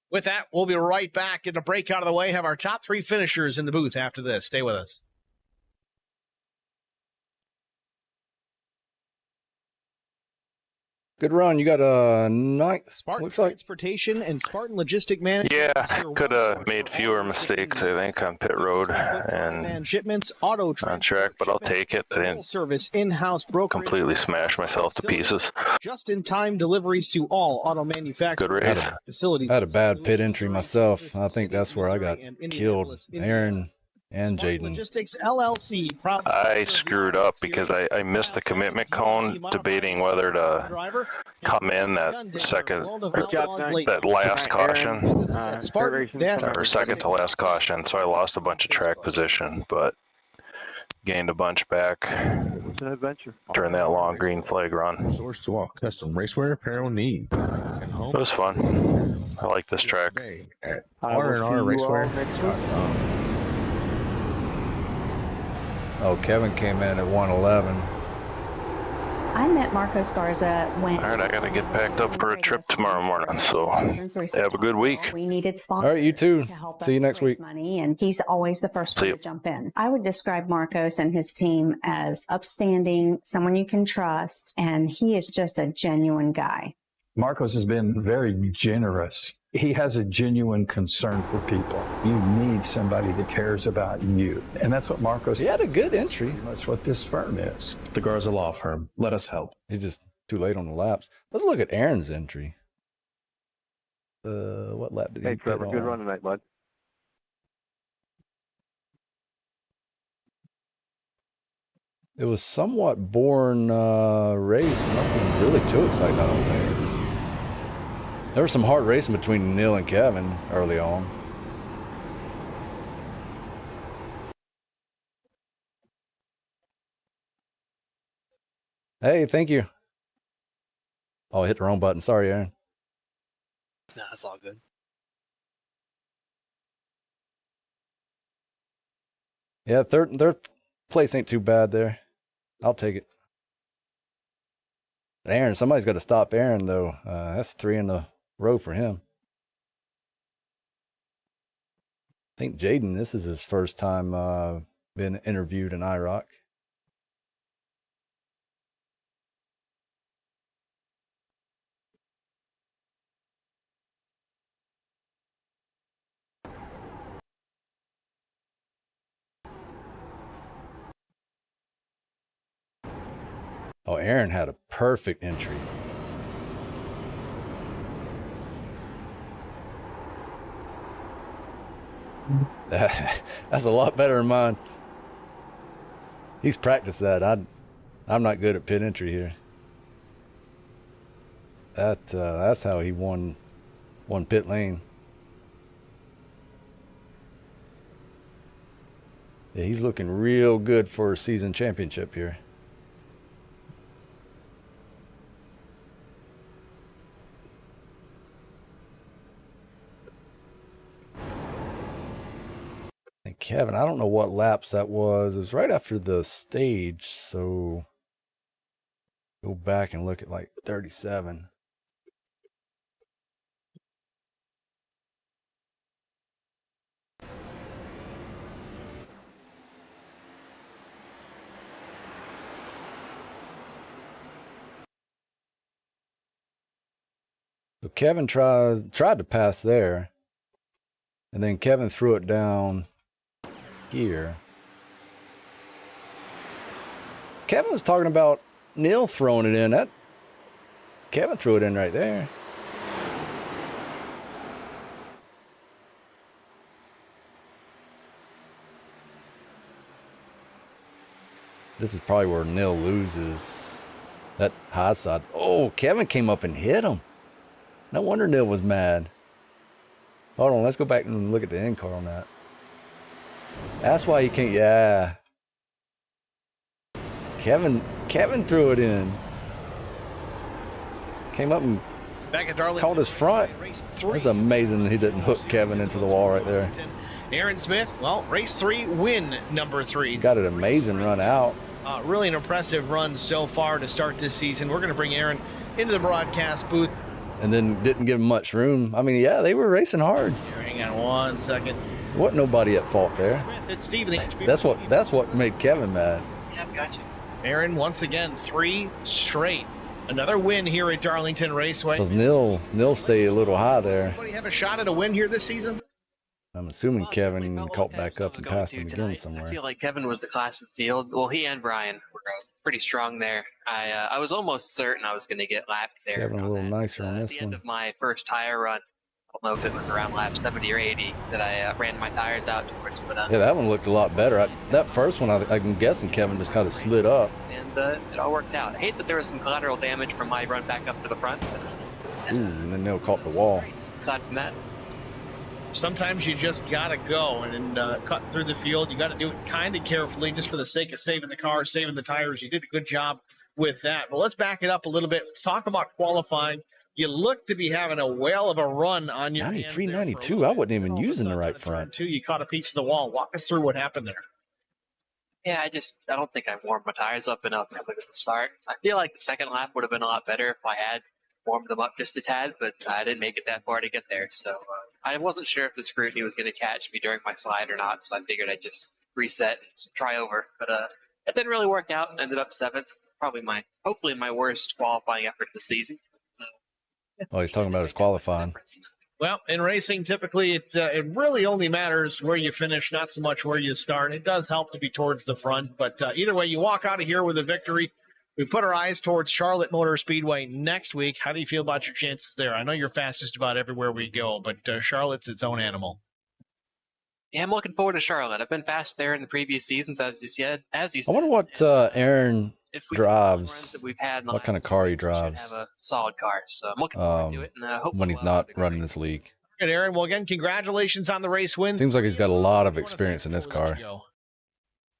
Speaker 3: With that, we'll be right back. Get the break out of the way. Have our top 3 finishers in the booth after this. Stay with us.
Speaker 2: Good run. You got a
Speaker 14: Spartan
Speaker 2: looks like
Speaker 14: Transportation and Spartan Logistic Management.
Speaker 4: Yeah, could have made fewer mistakes, I think, on pit road and
Speaker 14: shipments, auto
Speaker 4: on track, but I'll take it. I didn't
Speaker 14: service, in-house brokerage,
Speaker 4: completely smash myself to pieces.
Speaker 14: just-in-time deliveries to all auto manufacturers.
Speaker 4: Good race.
Speaker 14: Facilities.
Speaker 2: I had a bad pit entry myself. I think that's where I got killed. Aaron And
Speaker 14: Spartan
Speaker 2: Jaden.
Speaker 14: Logistics LLC. Proud
Speaker 4: I
Speaker 14: sponsor of the
Speaker 4: screwed
Speaker 14: IROC
Speaker 4: up because
Speaker 14: series.
Speaker 4: I missed the commitment cone, debating whether to come in that second, that last caution, or second to last caution. So I lost a bunch of track position, but gained a bunch back
Speaker 11: It's an adventure.
Speaker 4: during that long green flag run.
Speaker 6: Source to all custom racewear apparel needs. And home
Speaker 4: It was fun. I like this track.
Speaker 6: today at
Speaker 11: I will see
Speaker 6: R&R
Speaker 11: you all next week.
Speaker 6: Raceway.com.
Speaker 2: Oh, Kevin came in at 111.
Speaker 7: I met Marcos Garza when.
Speaker 4: All right, I got to get packed up for a trip tomorrow morning, so have a good week.
Speaker 7: We needed sponsors.
Speaker 2: All right, you too.
Speaker 7: To help
Speaker 2: See you
Speaker 7: us
Speaker 2: next
Speaker 7: raise
Speaker 2: week.
Speaker 7: Money, and he's always the first one to jump in. I would describe Marcos and his team as upstanding, someone you can trust, and he is just a genuine guy.
Speaker 9: Marcos has been very generous. He has a genuine concern for people. You need somebody that cares about you. And that's what Marcos
Speaker 2: He had a good entry.
Speaker 9: Pretty much what this firm is.
Speaker 10: The Garza Law Firm. Let us help.
Speaker 2: He's just too late on the laps. Let's look at Aaron's entry. What lap did he
Speaker 11: Hey,
Speaker 2: pit
Speaker 11: Trevor, good
Speaker 2: on?
Speaker 11: run tonight, bud.
Speaker 2: It was somewhat boring race. Nothing really too exciting, I don't think. There was some hard racing between Neil and Kevin early on. Hey, thank you. Oh, I hit the wrong button. Sorry, Aaron.
Speaker 8: Nah, it's all good.
Speaker 2: Yeah, third place ain't too bad there. I'll take it. Aaron, somebody's got to stop Aaron, though. That's 3 in a row for him. I think Jaden, this is his first time being interviewed in IROC. Oh, Aaron had a perfect entry. That's a lot better than mine. He's practiced that. I'm not good at pit entry here. That's how he won pit lane. Yeah, he's looking real good for a season championship here. And Kevin, I don't know what laps that was. It was right after the stage, so go back and look at like 37. So Kevin tried to pass there, and then Kevin threw it down here. Kevin was talking about Neil throwing it in. Kevin threw it in right there. This is probably where Neil loses. That high side. Oh, Kevin came up and hit him. No wonder Neil was mad. Hold on, let's go back and look at the end car on that. That's why he can't. Yeah. Kevin threw it in. Came up and
Speaker 3: Back at Darlington,
Speaker 2: caught his front. That's amazing he didn't hook Kevin into the wall right there.
Speaker 3: Aaron Smith, well, race 3, win number 3.
Speaker 2: Got an amazing run out.
Speaker 3: Really an impressive run so far to start this season. We're going to bring Aaron into the broadcast booth.
Speaker 2: And then didn't give him much room. I mean, yeah, they were racing hard.
Speaker 3: Hang on 1 second.
Speaker 2: Wasn't nobody at fault there.
Speaker 3: Smith, it's Steve.
Speaker 2: That's what made Kevin mad.
Speaker 8: Yeah, gotcha.
Speaker 3: Aaron, once again, 3 straight. Another win here at Darlington Raceway.
Speaker 2: Because Neil stayed a little high there.
Speaker 3: Anybody have a shot at a win here this season?
Speaker 2: I'm assuming Kevin caught back up and passed him again
Speaker 8: I
Speaker 2: somewhere.
Speaker 8: feel like Kevin was the class of the field. Well, he and Brian were pretty strong there. I was almost certain I was going to get lapped there.
Speaker 2: Kevin a little nicer on
Speaker 8: At
Speaker 2: this
Speaker 8: the end
Speaker 2: one.
Speaker 8: of my first tire run, I don't know if it was around lap 70 or 80, that I ran my tires out towards
Speaker 2: Yeah, that one looked a lot better. That first one, I'm guessing Kevin just kind of slid up.
Speaker 8: And it all worked out. I hate that there was some collateral damage from my run back up to the front.
Speaker 2: Ooh, and then they'll caught the wall.
Speaker 8: Aside from that,
Speaker 3: sometimes you just gotta go and cut through the field. You got to do it kind of carefully, just for the sake of saving the car, saving the tires. You did a good job with that. But let's back it up a little bit. Let's talk about qualifying. You look to be having a whale of a run on your
Speaker 2: 93, 92. I wasn't even using the right front.
Speaker 3: You caught a piece of the wall. Walk us through what happened there.
Speaker 8: Yeah, I don't think I warmed my tires up enough at the start. I feel like the second lap would have been a lot better if I had warmed them up just a tad, but I didn't make it that far to get there. So I wasn't sure if the scrutiny was going to catch me during my slide or not, so I figured I'd just reset and try over. But it didn't really work out. Ended up 7th. Probably hopefully my worst qualifying effort of the season. So, yeah.
Speaker 2: Oh, he's talking about his qualifying.
Speaker 3: Well, in racing, typically it really only matters where you finish, not so much where you start. It does help to be towards the front, but either way, you walk out of here with a victory. We put our eyes towards Charlotte Motor Speedway next week. How do you feel about your chances there? I know you're fastest about everywhere we go, but Charlotte's its own animal.
Speaker 8: Yeah, I'm looking forward to Charlotte. I've been fast there in the previous seasons, as you said.
Speaker 2: I wonder what Aaron drives.
Speaker 8: That we've had
Speaker 2: what kind of car he drives.
Speaker 8: Have a solid car, so I'm looking forward to it. And
Speaker 2: when he's not running this league.
Speaker 3: All right, Aaron. Well, again, congratulations on the race win.
Speaker 2: Seems like he's got a lot of experience in this car.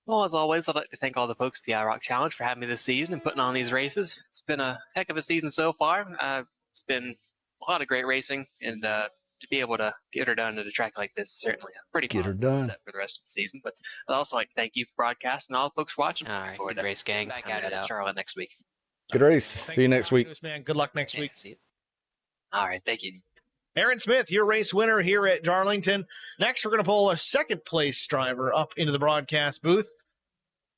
Speaker 8: Well, as always, I'd like to thank all the folks at the IROC Challenge for having me this season and putting on these races. It's been a heck of a season so far. It's been a lot of great racing, and to be able to get her done at a track like this is certainly a pretty positive set for the rest of the season. But I'd also like to thank you for broadcasting and all the folks watching. All right, good race, gang. Back at Charlotte next week.
Speaker 2: Good race. See you next week.
Speaker 3: Man. Good luck next week.
Speaker 8: See you. All right, thank you.
Speaker 3: Aaron Smith, your race winner here at Darlington. Next, we're going to pull a second-place driver up into the broadcast booth.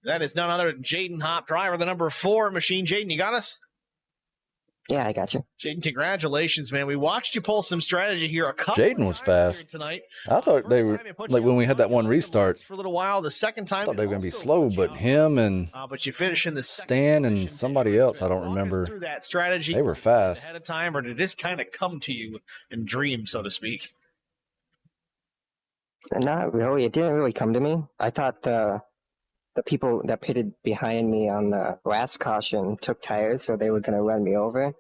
Speaker 3: That is none other than Jaden Hopp, driver, the number 4 machine. Jaden, you got us?
Speaker 15: Yeah, I got you.
Speaker 3: Jaden, congratulations, man. We watched you pull some strategy here a couple
Speaker 2: Jaden was fast
Speaker 3: tonight.
Speaker 2: I thought they were, like when we had that one restart,
Speaker 3: for a little while. The second time,
Speaker 2: I thought they were going to be slow, but him and
Speaker 3: but you finish in the
Speaker 2: Stan and somebody else, I don't remember.
Speaker 3: Through that strategy,
Speaker 2: they were fast.
Speaker 3: Ahead of time, or did this kind of come to you in dream, so to speak?
Speaker 15: Not really. It didn't really come to me. I thought the people that pitted behind me on the last caution took tires, so they were going to run me over.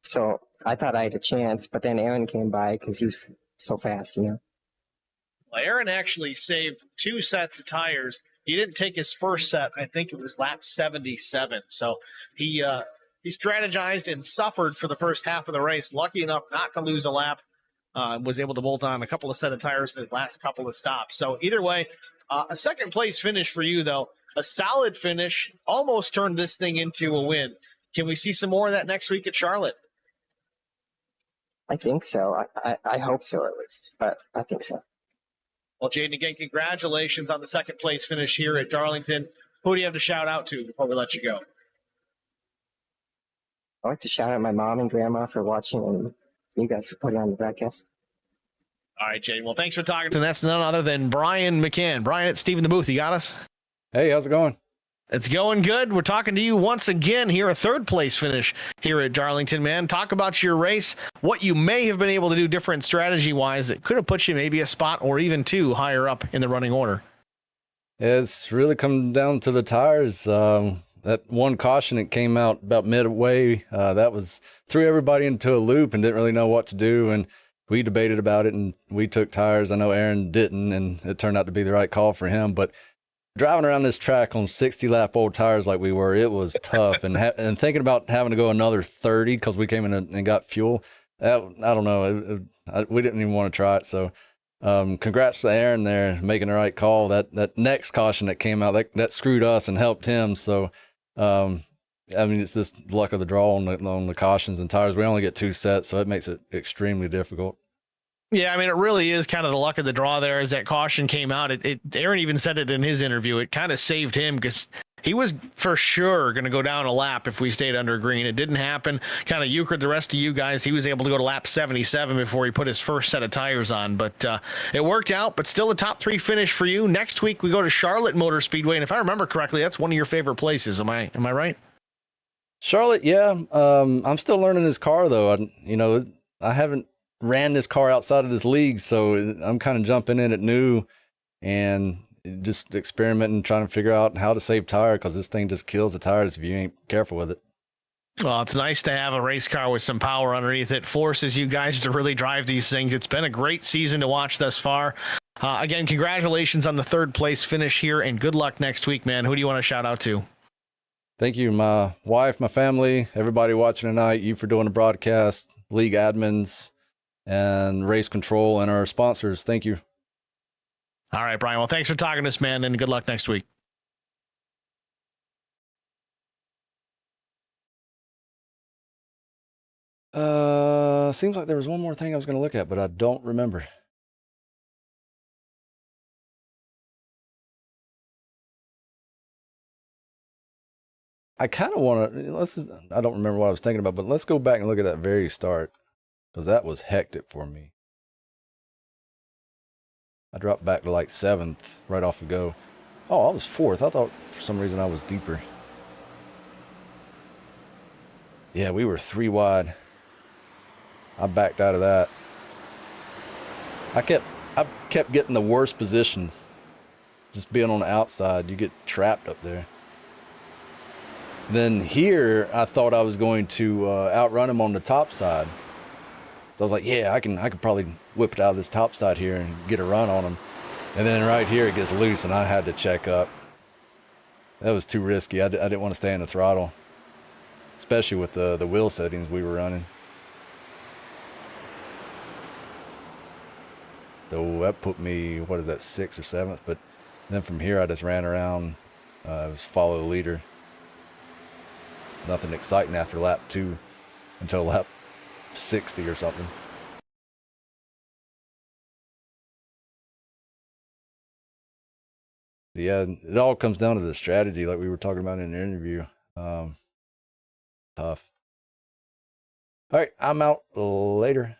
Speaker 15: So I thought I had a chance, but then Aaron came by because he's so fast, you know.
Speaker 3: Well, Aaron actually saved 2 sets of tires. He didn't take his first set. I think it was lap 77. So he strategized and suffered for the first half of the race. Lucky enough not to lose a lap. Was able to bolt on a couple of set of tires in the last couple of stops. So either way, a second place finish for you, though. A solid finish, almost turned this thing into a win. Can we see some more of that next week at Charlotte?
Speaker 15: I think so. I hope so, at least, but I think so.
Speaker 3: Well, Jaden, again, congratulations on the second place finish here at Darlington. Who do you have to shout out to before we let you go?
Speaker 15: I'd like to shout out my mom and grandma for watching and you guys for putting on the broadcast.
Speaker 3: All right, Jaden. Well, thanks for talking to us. That's none other than Brian McCann. Brian, it's Steve in the booth. You got us?
Speaker 2: Hey, how's it going?
Speaker 3: It's going good. We're talking to you once again here, a third place finish here at Darlington, man. Talk about your race, what you may have been able to do different strategy-wise that could have put you maybe a spot or even 2 higher up in the running order.
Speaker 2: It's really come down to the tires. That one caution that came out about midway, that was threw everybody into a loop and didn't really know what to do. And we debated about it and we took tires. I know Aaron didn't, and it turned out to be the right call for him. But driving around this track on 60-lap old tires like we were, it was tough. and thinking about having to go another 30 because we came in and got fuel, I don't know. We didn't even want to try it. So congrats to Aaron there, making the right call. That next caution that came out, that screwed us and helped him. So, I mean, it's just luck of the draw on the cautions and tires. We only get 2 sets, so it makes it extremely difficult.
Speaker 3: Yeah, I mean, it really is kind of the luck of the draw there as that caution came out. Aaron even said it in his interview. It kind of saved him because he was for sure going to go down a lap if we stayed under green. It didn't happen. Kind of euchred the rest of you guys. He was able to go to lap 77 before he put his first set of tires on. But it worked out, but still a top 3 finish for you. Next week, we go to Charlotte Motor Speedway. And if I remember correctly, that's one of your favorite places. Am I right?
Speaker 2: Charlotte, yeah. I'm still learning this car, though. I haven't ran this car outside of this league, so I'm kind of jumping in it new. and just experimenting, trying to figure out how to save tire, because this thing just kills the tires if you ain't careful with it.
Speaker 3: Well, it's nice to have a race car with some power underneath it. Forces you guys to really drive these things. It's been a great season to watch thus far. Again, congratulations on the 3rd place finish here, and good luck next week, man. Who do you want to shout out to?
Speaker 2: Thank you, my wife, my family, everybody watching tonight, you for doing the broadcast, league admins, and race control, and our sponsors. Thank you.
Speaker 3: All right, Brian. Well, thanks for talking to us, man, and good luck next week.
Speaker 2: Seems like there was one more thing I was going to look at, but I don't remember. I kind of want to, I don't remember what I was thinking about, but let's go back and look at that very start, because that was hectic for me. I dropped back to like 7th right off the go. Oh, I was 4th. I thought for some reason I was deeper. Yeah, we were 3 wide. I backed out of that. I kept getting the worst positions. Just being on the outside, you get trapped up there. Then here, I thought I was going to outrun him on the top side. So I was like, yeah, I could probably whip it out of this top side here and get a run on him. And then right here, it gets loose, and I had to check up. That was too risky. I didn't want to stay in the throttle, especially with the wheel settings we were running. So that put me, what is that, 6th or 7th? But then from here, I just ran around, follow the leader. Nothing exciting after lap 2 until lap 60 or something. Yeah, it all comes down to the strategy, like we were talking about in the interview. Tough. All right, I'm out later.